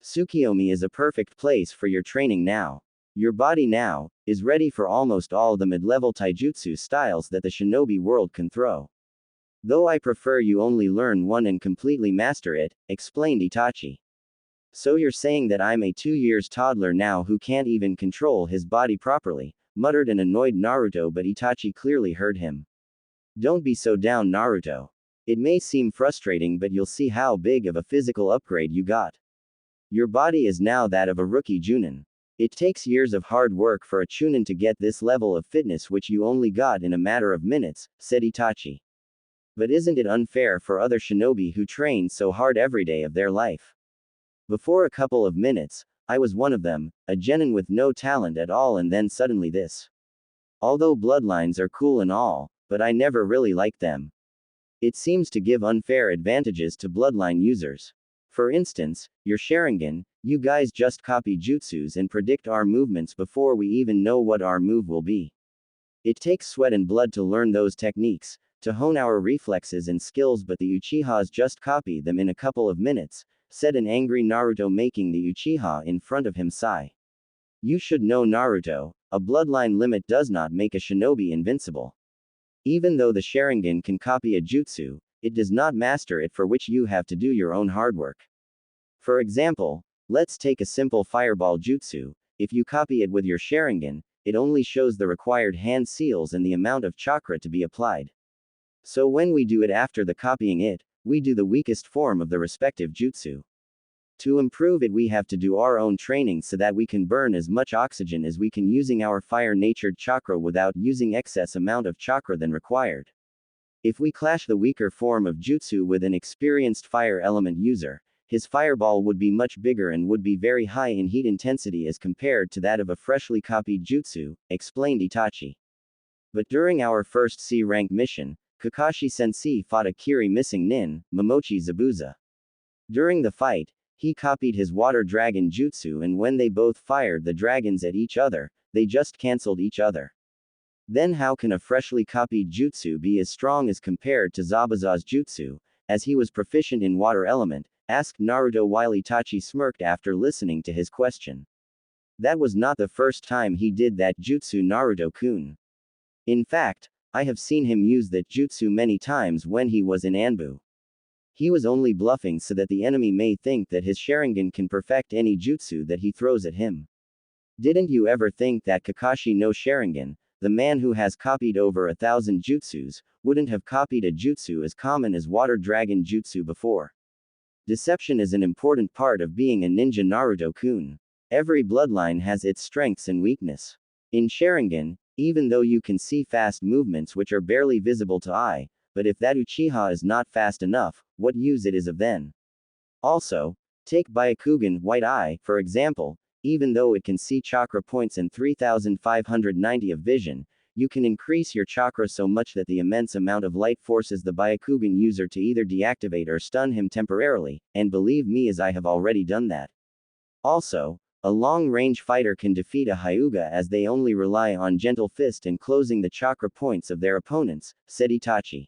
Tsukiyomi is a perfect place for your training now. Your body now is ready for almost all the mid-level taijutsu styles that the shinobi world can throw. Though I prefer you only learn one and completely master it, explained Itachi. So you're saying that I'm a 2 years toddler now who can't even control his body properly, muttered an annoyed Naruto, but Itachi clearly heard him. Don't be so down, Naruto. It may seem frustrating, but you'll see how big of a physical upgrade you got. Your body is now that of a rookie Junin. It takes years of hard work for a Chunin to get this level of fitness, which you only got in a matter of minutes, said Itachi. But isn't it unfair for other shinobi who train so hard every day of their life? Before a couple of minutes, I was one of them, a genin with no talent at all, and then suddenly this. Although bloodlines are cool and all, but I never really liked them. It seems to give unfair advantages to bloodline users. For instance, your Sharingan, you guys just copy jutsus and predict our movements before we even know what our move will be. It takes sweat and blood to learn those techniques, to hone our reflexes and skills, but the Uchihas just copy them in a couple of minutes, said an angry Naruto, making the Uchiha in front of him sigh. You should know, Naruto, a bloodline limit does not make a shinobi invincible. Even though the Sharingan can copy a jutsu, it does not master it, for which you have to do your own hard work. For example, let's take a simple fireball jutsu. If you copy it with your Sharingan, it only shows the required hand seals and the amount of chakra to be applied. So when we do it after the copying it, we do the weakest form of the respective jutsu. To improve it, we have to do our own training so that we can burn as much oxygen as we can using our fire-natured chakra without using excess amount of chakra than required. If we clash the weaker form of jutsu with an experienced fire element user, his fireball would be much bigger and would be very high in heat intensity as compared to that of a freshly copied jutsu, explained Itachi. But during our first C-rank mission, Kakashi-sensei fought a Kiri missing nin, Momochi Zabuza. During the fight, he copied his water dragon jutsu, and when they both fired the dragons at each other, they just cancelled each other. Then how can a freshly copied jutsu be as strong as compared to Zabuza's jutsu, as he was proficient in water element? Asked Naruto while Itachi smirked after listening to his question. That was not the first time he did that jutsu, Naruto-kun. In fact, I have seen him use that jutsu many times when he was in Anbu. He was only bluffing so that the enemy may think that his Sharingan can perfect any jutsu that he throws at him. Didn't you ever think that Kakashi no Sharingan, the man who has copied over 1,000 jutsus, wouldn't have copied a jutsu as common as water dragon jutsu before? Deception is an important part of being a ninja, Naruto-kun. Every bloodline has its strengths and weakness. In Sharingan, even though you can see fast movements which are barely visible to eye, but if that Uchiha is not fast enough, what use it is of then? Also, take Byakugan White Eye, for example, even though it can see chakra points and 3590 of vision, you can increase your chakra so much that the immense amount of light forces the Byakugan user to either deactivate or stun him temporarily, and believe me, as I have already done that. Also, a long-range fighter can defeat a Hyuga as they only rely on gentle fist and closing the chakra points of their opponents, said Itachi.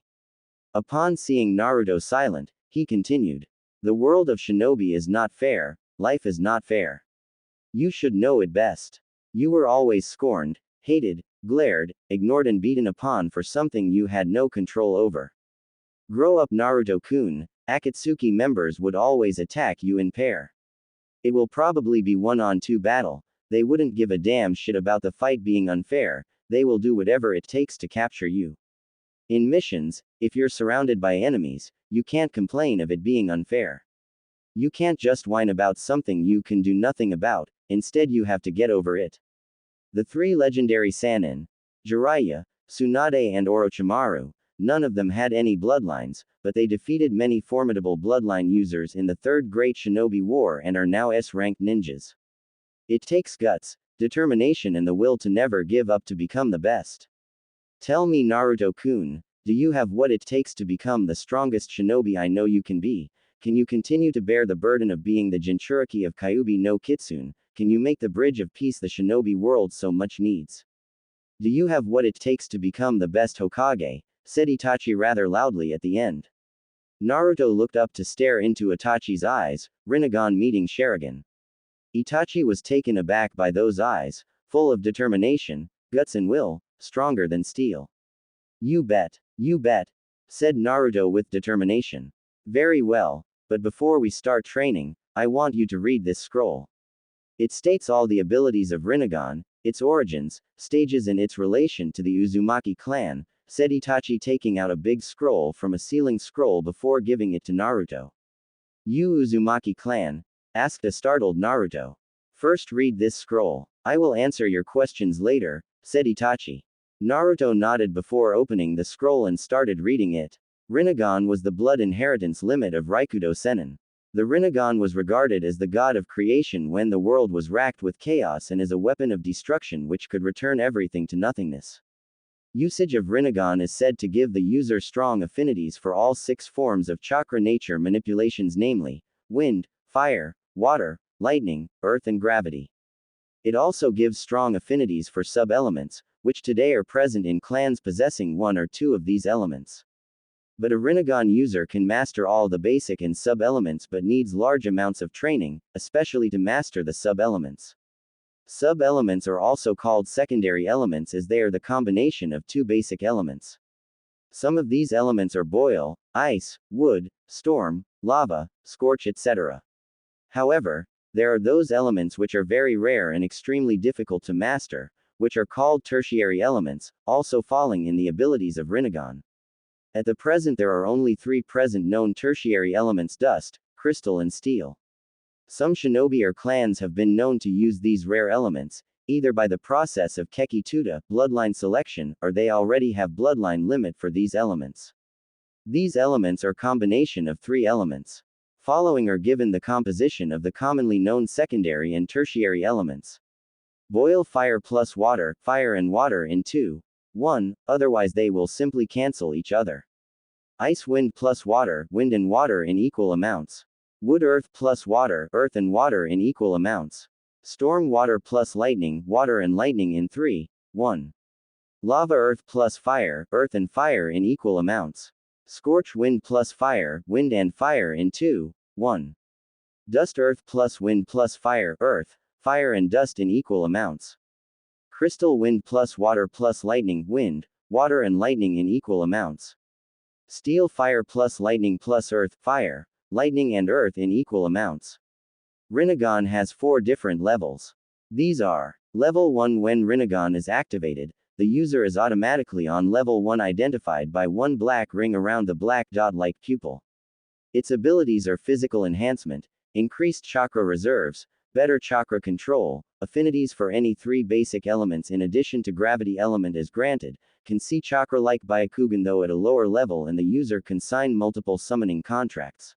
Upon seeing Naruto silent, he continued. The world of shinobi is not fair, life is not fair. You should know it best. You were always scorned, hated, glared, ignored and beaten upon for something you had no control over. Grow up, Naruto-kun. Akatsuki members would always attack you in pair. It will probably be 1-on-2 battle. They wouldn't give a damn shit about the fight being unfair, they will do whatever it takes to capture you. In missions, if you're surrounded by enemies, you can't complain of it being unfair. You can't just whine about something you can do nothing about, instead you have to get over it. The three legendary Sannin, Jiraiya, Tsunade and Orochimaru, none of them had any bloodlines, but they defeated many formidable bloodline users in the Third Great Shinobi War and are now S-ranked ninjas. It takes guts, determination and the will to never give up to become the best. Tell me, Naruto-kun, do you have what it takes to become the strongest shinobi I know you can be? Can you continue to bear the burden of being the Jinchuriki of Kyuubi no Kitsune? Can you make the bridge of peace the shinobi world so much needs? Do you have what it takes to become the best Hokage? Said Itachi rather loudly at the end. Naruto looked up to stare into Itachi's eyes, Rinnegan meeting Sharingan. Itachi was taken aback by those eyes, full of determination, guts and will, stronger than steel. You bet, said Naruto with determination. Very well, but before we start training, I want you to read this scroll. It states all the abilities of Rinnegan, its origins, stages and its relation to the Uzumaki clan, said Itachi taking out a big scroll from a ceiling scroll before giving it to Naruto. You Uzumaki clan? Asked a startled Naruto. First read this scroll. I will answer your questions later, said Itachi. Naruto nodded before opening the scroll and started reading it. Rinnegan was the blood inheritance limit of Raikudo Sennin. The Rinnegan was regarded as the god of creation when the world was racked with chaos and as a weapon of destruction which could return everything to nothingness. Usage of Rinnegan is said to give the user strong affinities for all 6 forms of chakra nature manipulations, namely, wind, fire, water, lightning, earth and gravity. It also gives strong affinities for sub-elements, which today are present in clans possessing 1 or 2 of these elements. But a Rinnegan user can master all the basic and sub-elements but needs large amounts of training, especially to master the sub-elements. Sub-elements are also called secondary elements as they are the combination of 2 basic elements. Some of these elements are boil, ice, wood, storm, lava, scorch, etc. However, there are those elements which are very rare and extremely difficult to master, which are called tertiary elements, also falling in the abilities of Rinnegan. At the present there are only 3 present known tertiary elements: dust, crystal and steel. Some shinobi or clans have been known to use these rare elements, either by the process of Keki Tuta, bloodline selection, or they already have bloodline limit for these elements. These elements are combination of 3 elements. Following are given the composition of the commonly known secondary and tertiary elements. Boil fire plus water, fire and water in 2, 1, otherwise they will simply cancel each other. Ice wind plus water, wind and water in equal amounts. Wood earth plus water, earth and water in equal amounts. Storm water plus lightning, water and lightning in 3, 1. Lava earth plus fire, earth and fire in equal amounts. Scorch wind plus fire, wind and fire in 2, 1. Dust earth plus wind plus fire, earth, fire and dust in equal amounts. Crystal wind plus water plus lightning, wind, water and lightning in equal amounts. Steel fire plus lightning plus earth, fire, lightning and earth in equal amounts. Rinnegan has 4 different levels. These are: Level 1. When Rinnegan is activated, the user is automatically on Level 1 identified by one black ring around the black dot-like pupil. Its abilities are physical enhancement, increased chakra reserves, better chakra control, affinities for any 3 basic elements in addition to gravity element is granted, can see chakra-like Byakugan though at a lower level, and the user can sign multiple summoning contracts.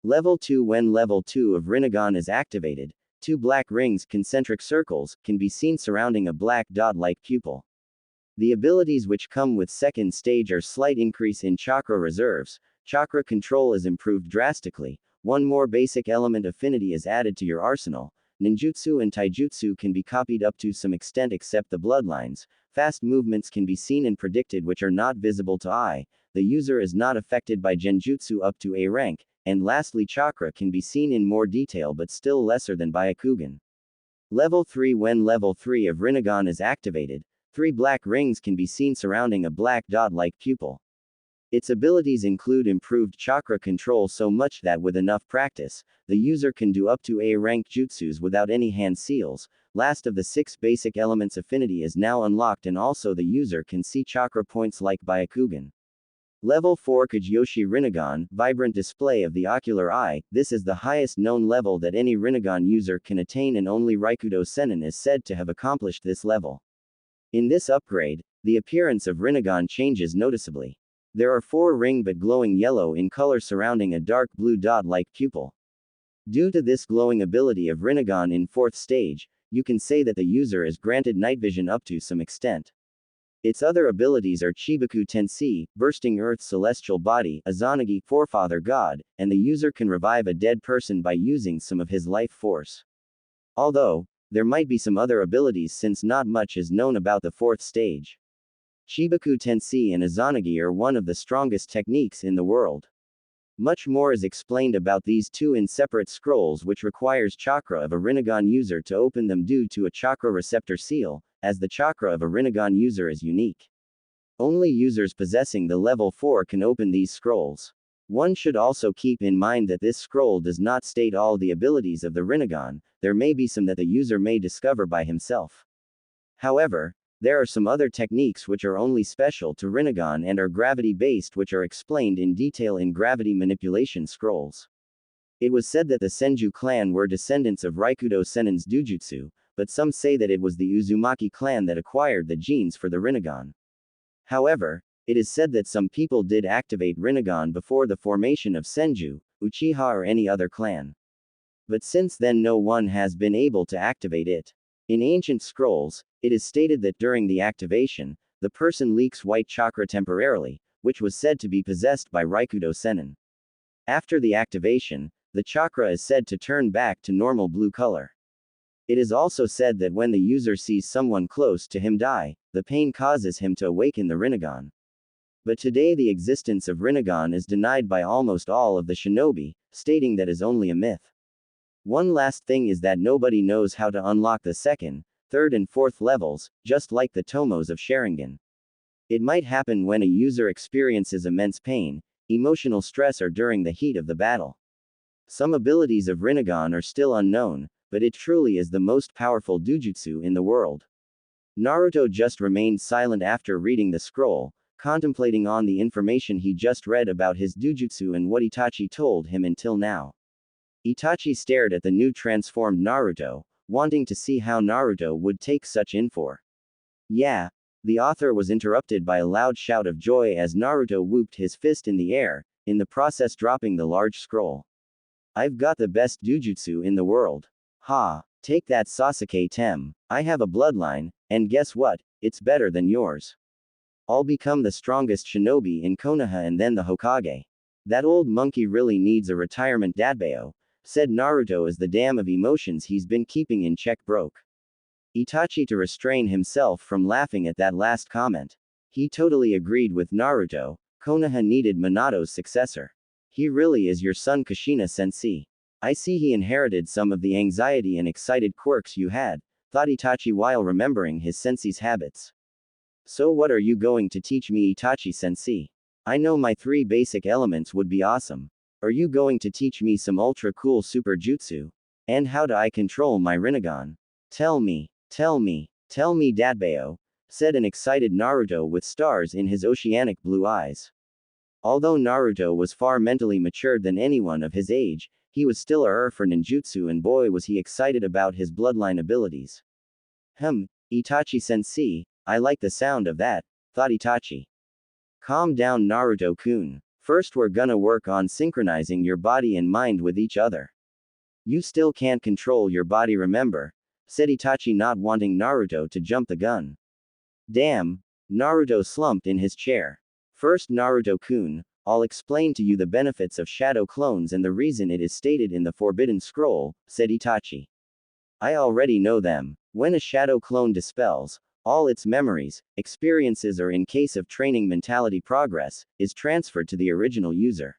Level 2. When Level 2 of Rinnegan is activated, 2 black rings, concentric circles, can be seen surrounding a black dot-like pupil. The abilities which come with second stage are slight increase in chakra reserves, chakra control is improved drastically, 1 more basic element affinity is added to your arsenal, ninjutsu and taijutsu can be copied up to some extent except the bloodlines, fast movements can be seen and predicted which are not visible to eye, the user is not affected by genjutsu up to A rank, and lastly chakra can be seen in more detail but still lesser than Byakugan. Level 3. When Level 3 of Rinnegan is activated, 3 black rings can be seen surrounding a black dot-like pupil. Its abilities include improved chakra control so much that with enough practice, the user can do up to A rank jutsus without any hand seals. Last of the 6 basic elements affinity is now unlocked and also the user can see chakra points like Byakugan. Level 4. Kajyoshi Rinnegan, vibrant display of the ocular eye. This is the highest known level that any Rinnegan user can attain and only Raikudo Sennin is said to have accomplished this level. In this upgrade, the appearance of Rinnegan changes noticeably. There are 4 ring but glowing yellow in color surrounding a dark blue dot-like pupil. Due to this glowing ability of Rinnegan in 4th stage, you can say that the user is granted night vision up to some extent. Its other abilities are Chibaku Tensei, bursting Earth's celestial body, Izanagi, forefather god, and the user can revive a dead person by using some of his life force. Although, there might be some other abilities since not much is known about the 4th stage. Chibaku Tensei and Izanagi are one of the strongest techniques in the world. Much more is explained about these 2 in separate scrolls which requires chakra of a Rinnegan user to open them due to a chakra receptor seal, as the chakra of a Rinnegan user is unique. Only users possessing the level 4 can open these scrolls. One should also keep in mind that this scroll does not state all the abilities of the Rinnegan, there may be some that the user may discover by himself. However, there are some other techniques which are only special to Rinnegan and are gravity-based which are explained in detail in gravity manipulation scrolls. It was said that the Senju clan were descendants of Raikudo Sennin's Dujutsu, but some say that it was the Uzumaki clan that acquired the genes for the Rinnegan. However, it is said that some people did activate Rinnegan before the formation of Senju, Uchiha or any other clan. But since then no one has been able to activate it. In ancient scrolls, it is stated that during the activation, the person leaks white chakra temporarily, which was said to be possessed by Raikudo Sennin. After the activation, the chakra is said to turn back to normal blue color. It is also said that when the user sees someone close to him die, the pain causes him to awaken the Rinnegan. But today the existence of Rinnegan is denied by almost all of the shinobi, stating that is only a myth. One last thing is that nobody knows how to unlock the 2nd, 3rd and 4th levels, just like the tomos of Sharingan. It might happen when a user experiences immense pain, emotional stress or during the heat of the battle. Some abilities of Rinnegan are still unknown, but it truly is the most powerful dujutsu in the world. Naruto just remained silent after reading the scroll, contemplating on the information he just read about his dujutsu and what Itachi told him until now. Itachi stared at the new transformed Naruto, wanting to see how Naruto would take such info. Yeah. The author was interrupted by a loud shout of joy as Naruto whooped his fist in the air, in the process dropping the large scroll. I've got the best dujutsu in the world. Ha! Take that Sasuke Tem. I have a bloodline, and guess what? It's better than yours. I'll become the strongest shinobi in Konoha and then the Hokage. That old monkey really needs a retirement dadbao, said Naruto as the dam of emotions he's been keeping in check broke. Itachi to restrain himself from laughing at that last comment. He totally agreed with Naruto. Konoha needed Minato's successor. He really is your son Kushina-sensei. I see he inherited some of the anxiety and excited quirks you had, thought Itachi while remembering his sensei's habits. So what are you going to teach me, Itachi-sensei? I know my 3 basic elements would be awesome. Are you going to teach me some ultra cool super jutsu? And how do I control my Rinnegan? Tell me, Datbeo, said an excited Naruto with stars in his oceanic blue eyes. Although Naruto was far mentally matured than anyone of his age, he was still a for ninjutsu, and boy was he excited about his bloodline abilities. Itachi-sensei, I like the sound of that, thought Itachi. Calm down, Naruto-kun. First we're gonna work on synchronizing your body and mind with each other. You still can't control your body, remember? Said Itachi, not wanting Naruto to jump the gun. Damn. Naruto slumped in his chair. First, Naruto-kun, I'll explain to you the benefits of shadow clones and the reason it is stated in the Forbidden Scroll, said Itachi. I already know them. When a shadow clone dispels all its memories, experiences, or in case of training mentality progress, is transferred to the original user.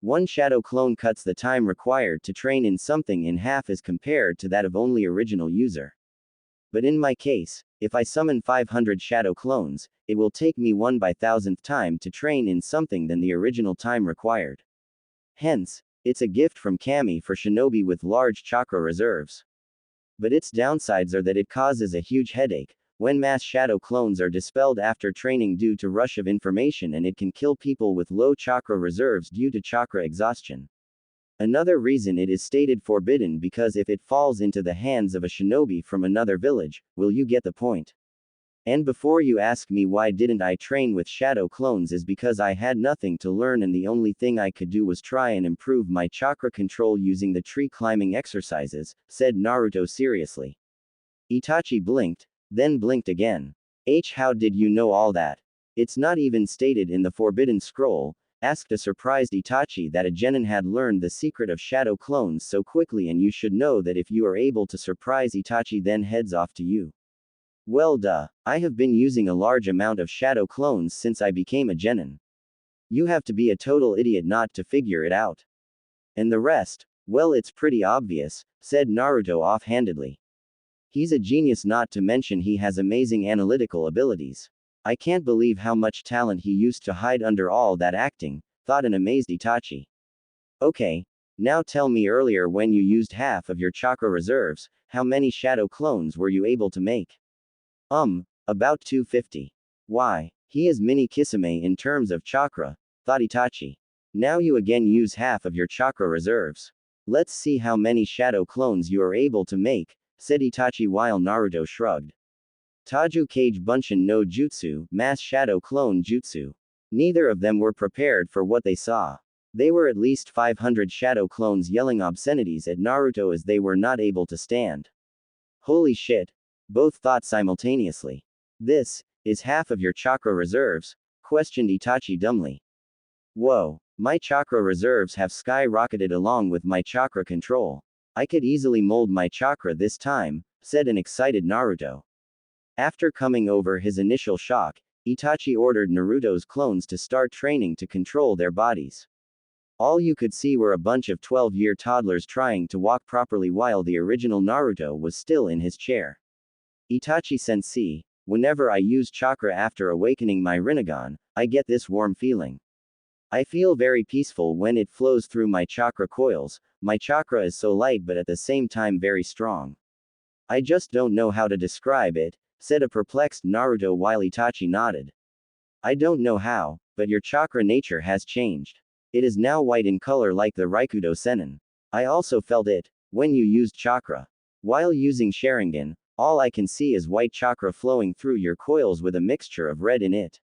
One shadow clone cuts the time required to train in something in half as compared to that of only original user. But in my case, if I summon 500 shadow clones, it will take me 1/1000th time to train in something than the original time required. Hence, it's a gift from Kami for shinobi with large chakra reserves. But its downsides are that it causes a huge headache when mass shadow clones are dispelled after training due to rush of information, and it can kill people with low chakra reserves due to chakra exhaustion. Another reason it is stated forbidden because if it falls into the hands of a shinobi from another village, will you get the point? And before you ask me why didn't I train with shadow clones, is because I had nothing to learn and the only thing I could do was try and improve my chakra control using the tree climbing exercises, said Naruto seriously. Itachi blinked, then blinked again. How did you know all that? It's not even stated in the Forbidden Scroll, asked a surprised Itachi that a genin had learned the secret of shadow clones so quickly, and you should know that if you are able to surprise Itachi then heads off to you. Well duh, I have been using a large amount of shadow clones since I became a genin. You have to be a total idiot not to figure it out. And the rest, well, it's pretty obvious, said Naruto offhandedly. He's a genius, not to mention he has amazing analytical abilities. I can't believe how much talent he used to hide under all that acting, thought an amazed Itachi. Okay, now tell me, earlier when you used half of your chakra reserves, how many shadow clones were you able to make? About 250. Why, he is mini Kisame in terms of chakra, thought Itachi. Now you again use half of your chakra reserves. Let's see how many shadow clones you are able to make, said Itachi while Naruto shrugged. Taju Kage Bunshin no Jutsu, Mass Shadow Clone Jutsu. Neither of them were prepared for what they saw. They were at least 500 shadow clones yelling obscenities at Naruto as they were not able to stand. Holy shit! Both thought simultaneously. This is half of your chakra reserves? Questioned Itachi dumbly. Whoa, my chakra reserves have skyrocketed along with my chakra control. I could easily mold my chakra this time, said an excited Naruto. After coming over his initial shock, Itachi ordered Naruto's clones to start training to control their bodies. All you could see were a bunch of 12-year toddlers trying to walk properly while the original Naruto was still in his chair. Itachi-sensei, whenever I use chakra after awakening my Rinnegan, I get this warm feeling. I feel very peaceful when it flows through my chakra coils. My chakra is so light but at the same time very strong. I just don't know how to describe it, said a perplexed Naruto while Itachi nodded. I don't know how, but your chakra nature has changed. It is now white in color like the Raikudo Sennin. I also felt it when you used chakra. While using Sharingan, all I can see is white chakra flowing through your coils with a mixture of red in it.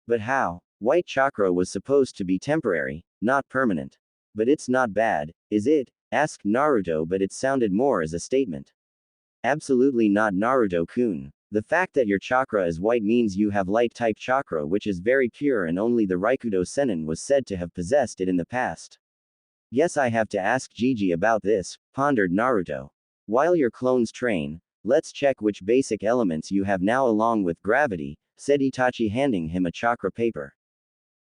But how? White chakra was supposed to be temporary, not permanent. But it's not bad, is it? Asked Naruto, but it sounded more as a statement. Absolutely not, Naruto-kun. The fact that your chakra is white means you have light-type chakra, which is very pure, and only the Raikudo Sennin was said to have possessed it in the past. Guess I have to ask Gigi about this, pondered Naruto. While your clones train, Let's check which basic elements you have now along with gravity, said Itachi, handing him a chakra paper.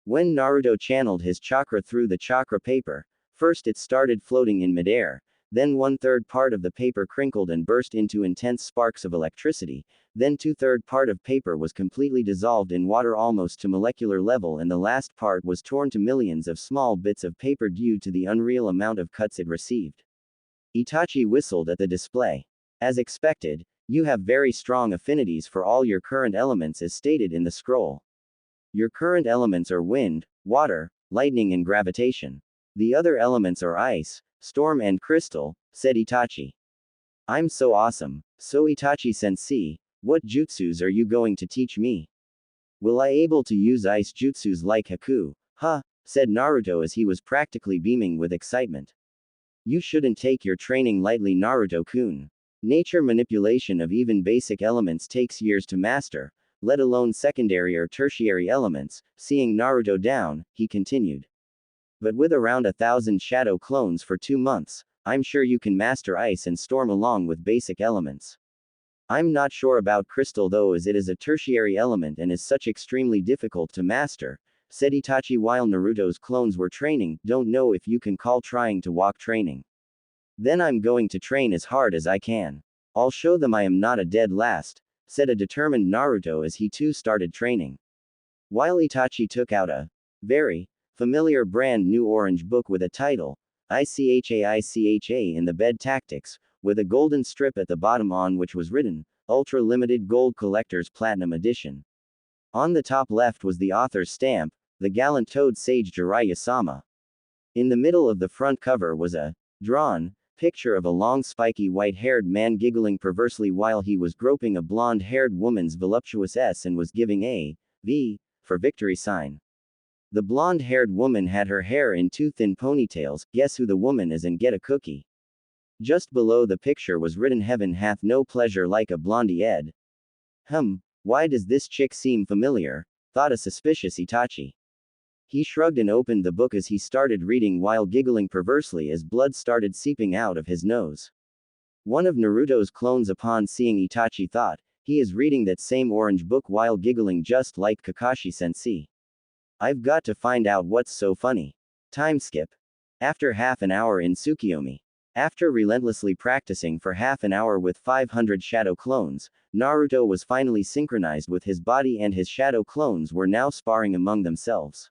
When Naruto channeled his chakra through the chakra paper, first it started floating in midair, then 1/3 part of the paper crinkled and burst into intense sparks of electricity, then 2/3 part of paper was completely dissolved in water almost to molecular level, and the last part was torn to millions of small bits of paper due to the unreal amount of cuts it received. Itachi whistled at the display. As expected, you have very strong affinities for all your current elements as stated in the scroll. Your current elements are wind, water, lightning and gravitation. The other elements are ice, storm and crystal, said Itachi. I'm so awesome. So Itachi-sensei, what jutsus are you going to teach me? Will I able to use ice jutsus like Haku? Huh, said Naruto as he was practically beaming with excitement. You shouldn't take your training lightly, Naruto-kun. Nature manipulation of even basic elements takes years to master, let alone secondary or tertiary elements. Seeing Naruto down, he continued. But with around 1,000 shadow clones for 2 months, I'm sure you can master ice and storm along with basic elements. I'm not sure about crystal though, as it is a tertiary element and is such extremely difficult to master, said Itachi while Naruto's clones were training. Don't know if you can call trying to walk training. Then I'm going to train as hard as I can. I'll show them I am not a dead last, said a determined Naruto as he too started training. While Itachi took out a very familiar brand new orange book with a title, ICHA in the bed tactics, with a golden strip at the bottom on which was written, Ultra Limited Gold Collector's Platinum Edition. On the top left was the author's stamp, the gallant toad sage Jiraiya-sama. In the middle of the front cover was a drawn picture of a long spiky white-haired man giggling perversely while he was groping a blonde-haired woman's voluptuous S and was giving a V for victory sign. The blonde-haired woman had her hair in 2 thin ponytails. Guess who the woman is and get a cookie. Just below the picture was written, Heaven hath no pleasure like a blondie Ed. Why does this chick seem familiar? Thought a suspicious Itachi. He shrugged and opened the book as he started reading while giggling perversely as blood started seeping out of his nose. One of Naruto's clones, upon seeing Itachi, thought, he is reading that same orange book while giggling just like Kakashi-sensei. I've got to find out what's so funny. Time skip. After half an hour in Tsukiyomi. After relentlessly practicing for half an hour with 500 shadow clones, Naruto was finally synchronized with his body and his shadow clones were now sparring among themselves.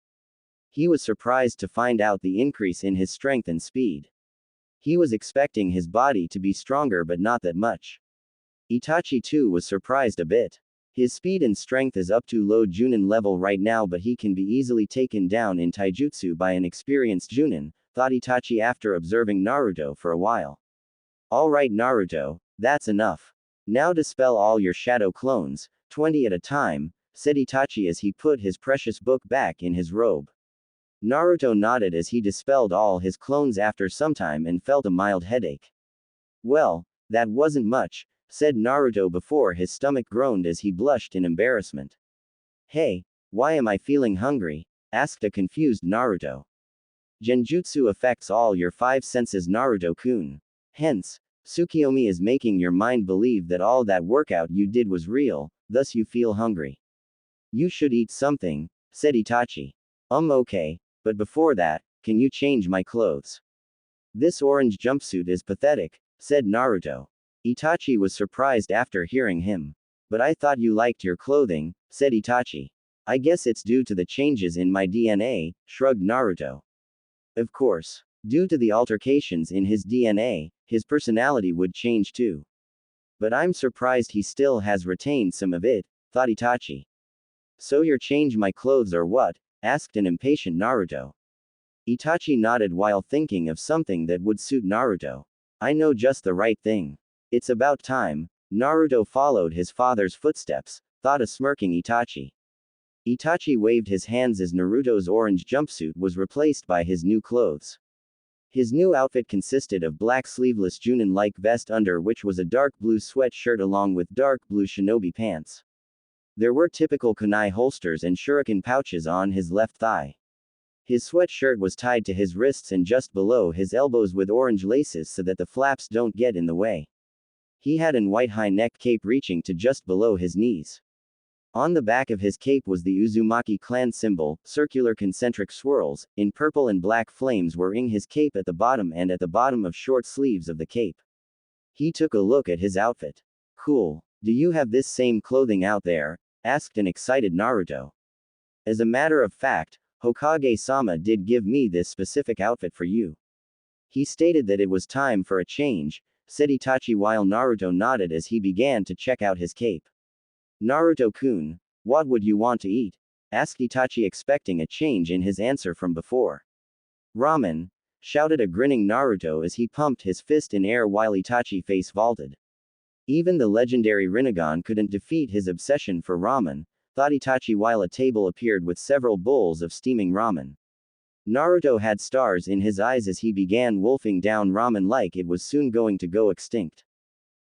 He was surprised to find out the increase in his strength and speed. He was expecting his body to be stronger but not that much. Itachi too was surprised a bit. His speed and strength is up to low Junin level right now, but he can be easily taken down in taijutsu by an experienced Junin, thought Itachi after observing Naruto for a while. Alright Naruto, that's enough. Now dispel all your shadow clones, 20 at a time, said Itachi as he put his precious book back in his robe. Naruto nodded as he dispelled all his clones after some time and felt a mild headache. Well, that wasn't much, said Naruto before his stomach groaned as he blushed in embarrassment. Hey, why am I feeling hungry? Asked a confused Naruto. Genjutsu affects all your 5 senses, Naruto-kun. Hence, Tsukiyomi is making your mind believe that all that workout you did was real, thus you feel hungry. You should eat something, said Itachi. Okay, but before that, can you change my clothes? This orange jumpsuit is pathetic, said Naruto. Itachi was surprised after hearing him. But I thought you liked your clothing, said Itachi. I guess it's due to the changes in my DNA, shrugged Naruto. Of course. Due to the altercations in his DNA, his personality would change too. But I'm surprised he still has retained some of it, thought Itachi. So you're change my clothes or what? Asked an impatient Naruto. Itachi nodded while thinking of something that would suit Naruto. I know just the right thing. It's about time. Naruto followed his father's footsteps, thought a smirking Itachi. Itachi waved his hands as Naruto's orange jumpsuit was replaced by his new clothes. His new outfit consisted of black sleeveless Junin-like vest under which was a dark blue sweatshirt along with dark blue shinobi pants. There were typical kunai holsters and shuriken pouches on his left thigh. His sweatshirt was tied to his wrists and just below his elbows with orange laces so that the flaps don't get in the way. He had an white high-necked cape reaching to just below his knees. On the back of his cape was the Uzumaki clan symbol, circular concentric swirls, in purple and black flames were in his cape at the bottom and at the bottom of short sleeves of the cape. He took a look at his outfit. Cool. Do you have this same clothing out there? Asked an excited Naruto. As a matter of fact, Hokage-sama did give me this specific outfit for you. He stated that it was time for a change, said Itachi while Naruto nodded as he began to check out his cape. Naruto-kun, what would you want to eat? Asked Itachi expecting a change in his answer from before. Ramen, shouted a grinning Naruto as he pumped his fist in air while Itachi face vaulted. Even the legendary Rinnegan couldn't defeat his obsession for ramen, thought Itachi while a table appeared with several bowls of steaming ramen. Naruto had stars in his eyes as he began wolfing down ramen like it was soon going to go extinct.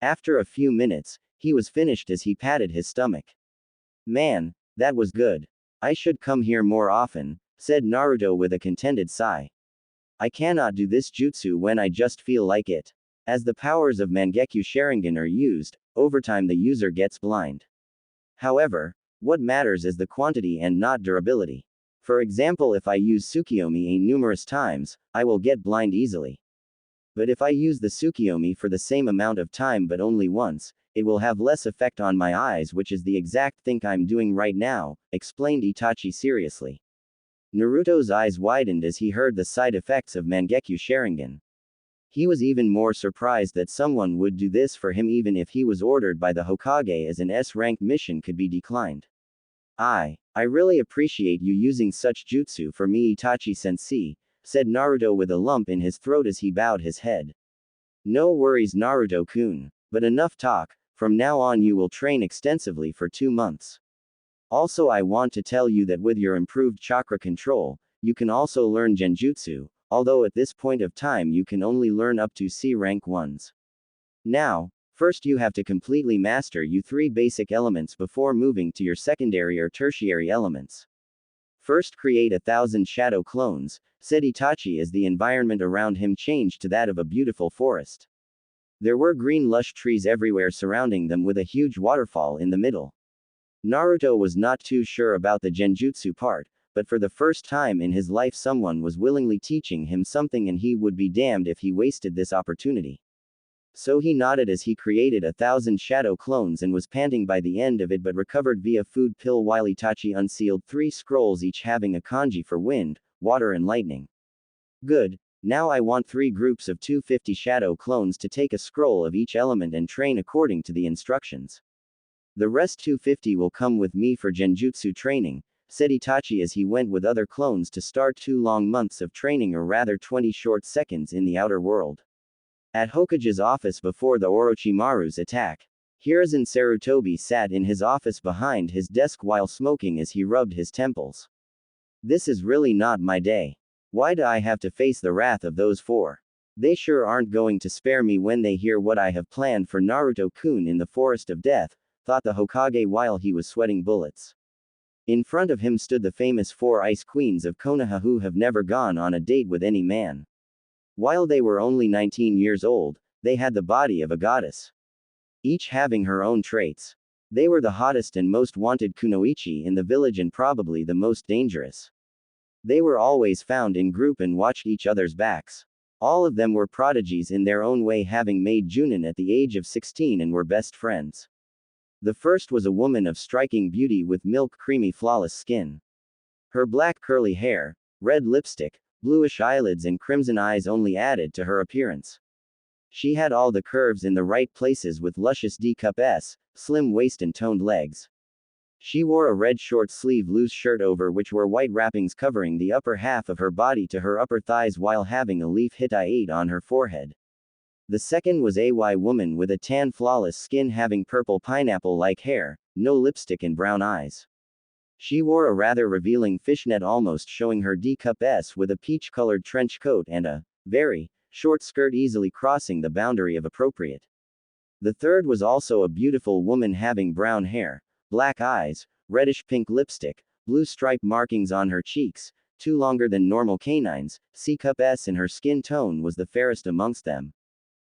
After a few minutes, he was finished as he patted his stomach. Man, that was good. I should come here more often, said Naruto with a contented sigh. I cannot do this jutsu when I just feel like it. As the powers of Mangekyo Sharingan are used, over time the user gets blind. However, what matters is the quantity and not durability. For example, if I use Tsukiyomi numerous times, I will get blind easily. But if I use the Tsukiyomi for the same amount of time but only once, it will have less effect on my eyes, which is the exact thing I'm doing right now, explained Itachi seriously. Naruto's eyes widened as he heard the side effects of Mangekyo Sharingan. He was even more surprised that someone would do this for him even if he was ordered by the Hokage, as an S-rank mission could be declined. I really appreciate you using such jutsu for me, Itachi-sensei, said Naruto with a lump in his throat as he bowed his head. No worries, Naruto-kun. But enough talk, from now on you will train extensively for 2 months. Also, I want to tell you that with your improved chakra control, you can also learn genjutsu, although at this point of time you can only learn up to C rank ones. Now, first you have to completely master you 3 basic elements before moving to your secondary or tertiary elements. First, create 1,000 shadow clones, said Itachi as the environment around him changed to that of a beautiful forest. There were green lush trees everywhere surrounding them with a huge waterfall in the middle. Naruto was not too sure about the genjutsu part, but for the first time in his life someone was willingly teaching him something and he would be damned if he wasted this opportunity. So he nodded as he created 1,000 shadow clones and was panting by the end of it but recovered via food pill while Itachi unsealed 3 scrolls each having a kanji for wind, water and lightning. Good. Now I want 3 groups of 250 shadow clones to take a scroll of each element and train according to the instructions. The rest 250 will come with me for genjutsu training, said Itachi as he went with other clones to start 2 long months of training, or rather 20 short seconds, in the outer world. At Hokage's office before the Orochimaru's attack, Hiruzen Sarutobi sat in his office behind his desk while smoking as he rubbed his temples. This is really not my day. Why do I have to face the wrath of those 4? They sure aren't going to spare me when they hear what I have planned for Naruto-kun in the Forest of Death, thought the Hokage while he was sweating bullets. In front of him stood the famous 4 ice queens of Konoha who have never gone on a date with any man. While they were only 19 years old, they had the body of a goddess. Each having her own traits. They were the hottest and most wanted kunoichi in the village and probably the most dangerous. They were always found in group and watched each other's backs. All of them were prodigies in their own way, having made Junin at the age of 16 and were best friends. The first was a woman of striking beauty with milk creamy flawless skin. Her black curly hair, red lipstick, bluish eyelids and crimson eyes only added to her appearance. She had all the curves in the right places with luscious D-cup S, slim waist and toned legs. She wore a red short-sleeve loose shirt over which were white wrappings covering the upper half of her body to her upper thighs while having a leaf Hittite on her forehead. The second was a woman with a tan flawless skin having purple pineapple-like hair, no lipstick and brown eyes. She wore a rather revealing fishnet almost showing her D-cup S with a peach-colored trench coat and a very short skirt easily crossing the boundary of appropriate. The third was also a beautiful woman having brown hair, black eyes, reddish-pink lipstick, blue stripe markings on her cheeks, 2 longer than normal canines, C-cup S and her skin tone was the fairest amongst them.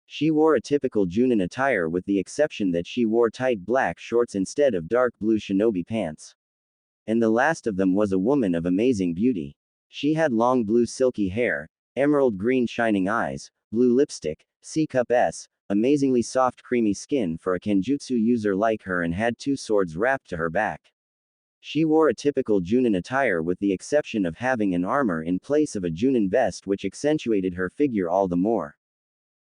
She wore a typical Junin attire with the exception that she wore tight black shorts instead of dark blue shinobi pants. And the last of them was a woman of amazing beauty. She had long blue silky hair, emerald green shining eyes, blue lipstick, C-cup S, amazingly soft creamy skin for a kenjutsu user like her, and had two swords wrapped to her back. She wore a typical Junin attire with the exception of having an armor in place of a Junin vest, which accentuated her figure all the more.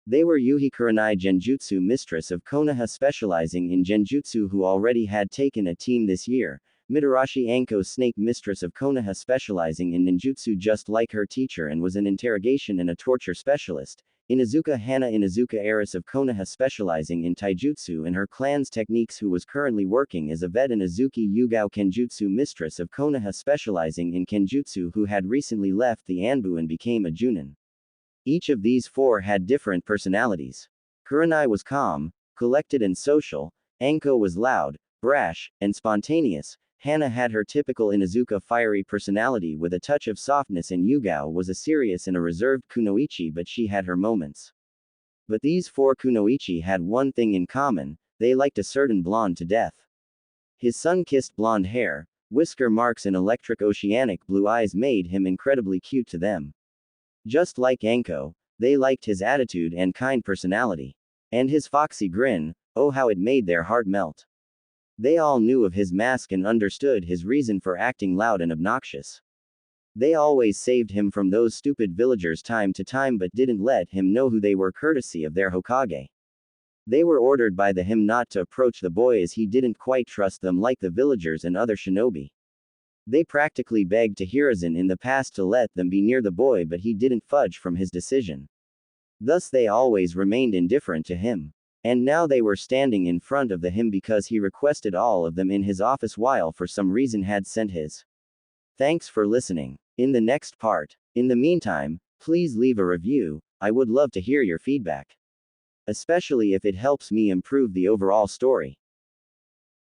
They were Yuhi Kurenai Genjutsu, mistress of Konoha specializing in Genjutsu, who already had taken a team this year, Mitarashi Anko Snake, mistress of Konoha specializing in ninjutsu just like her teacher and was an interrogation and a torture specialist, Inazuka Hana Inazuka, heiress of Konoha specializing in taijutsu and her clan's techniques, who was currently working as a vet, and Azuki Yugao Kenjutsu, mistress of Konoha specializing in kenjutsu, who had recently left the Anbu and became a Junin. Each of these four had different personalities. Kurenai was calm, collected and social, Anko was loud, brash, and spontaneous, Hana had her typical Inazuka fiery personality with a touch of softness, and Yugao was a serious and a reserved kunoichi, but she had her moments. But these four kunoichi had one thing in common: they liked a certain blonde to death. His sun-kissed blonde hair, whisker marks and electric oceanic blue eyes made him incredibly cute to them. Just like Anko, they liked his attitude and kind personality. And his foxy grin, oh how it made their heart melt. They all knew of his mask and understood his reason for acting loud and obnoxious. They always saved him from those stupid villagers time to time, but didn't let him know who they were, courtesy of their Hokage. They were ordered by him not to approach the boy, as he didn't quite trust them like the villagers and other shinobi. They practically begged to Hiruzen in the past to let them be near the boy, but he didn't fudge from his decision. Thus they always remained indifferent to him. And now they were standing in front of him because he requested all of them in his office while for some reason had sent his. Thanks for listening. In the next part. In the meantime, please leave a review. I would love to hear your feedback. Especially if it helps me improve the overall story.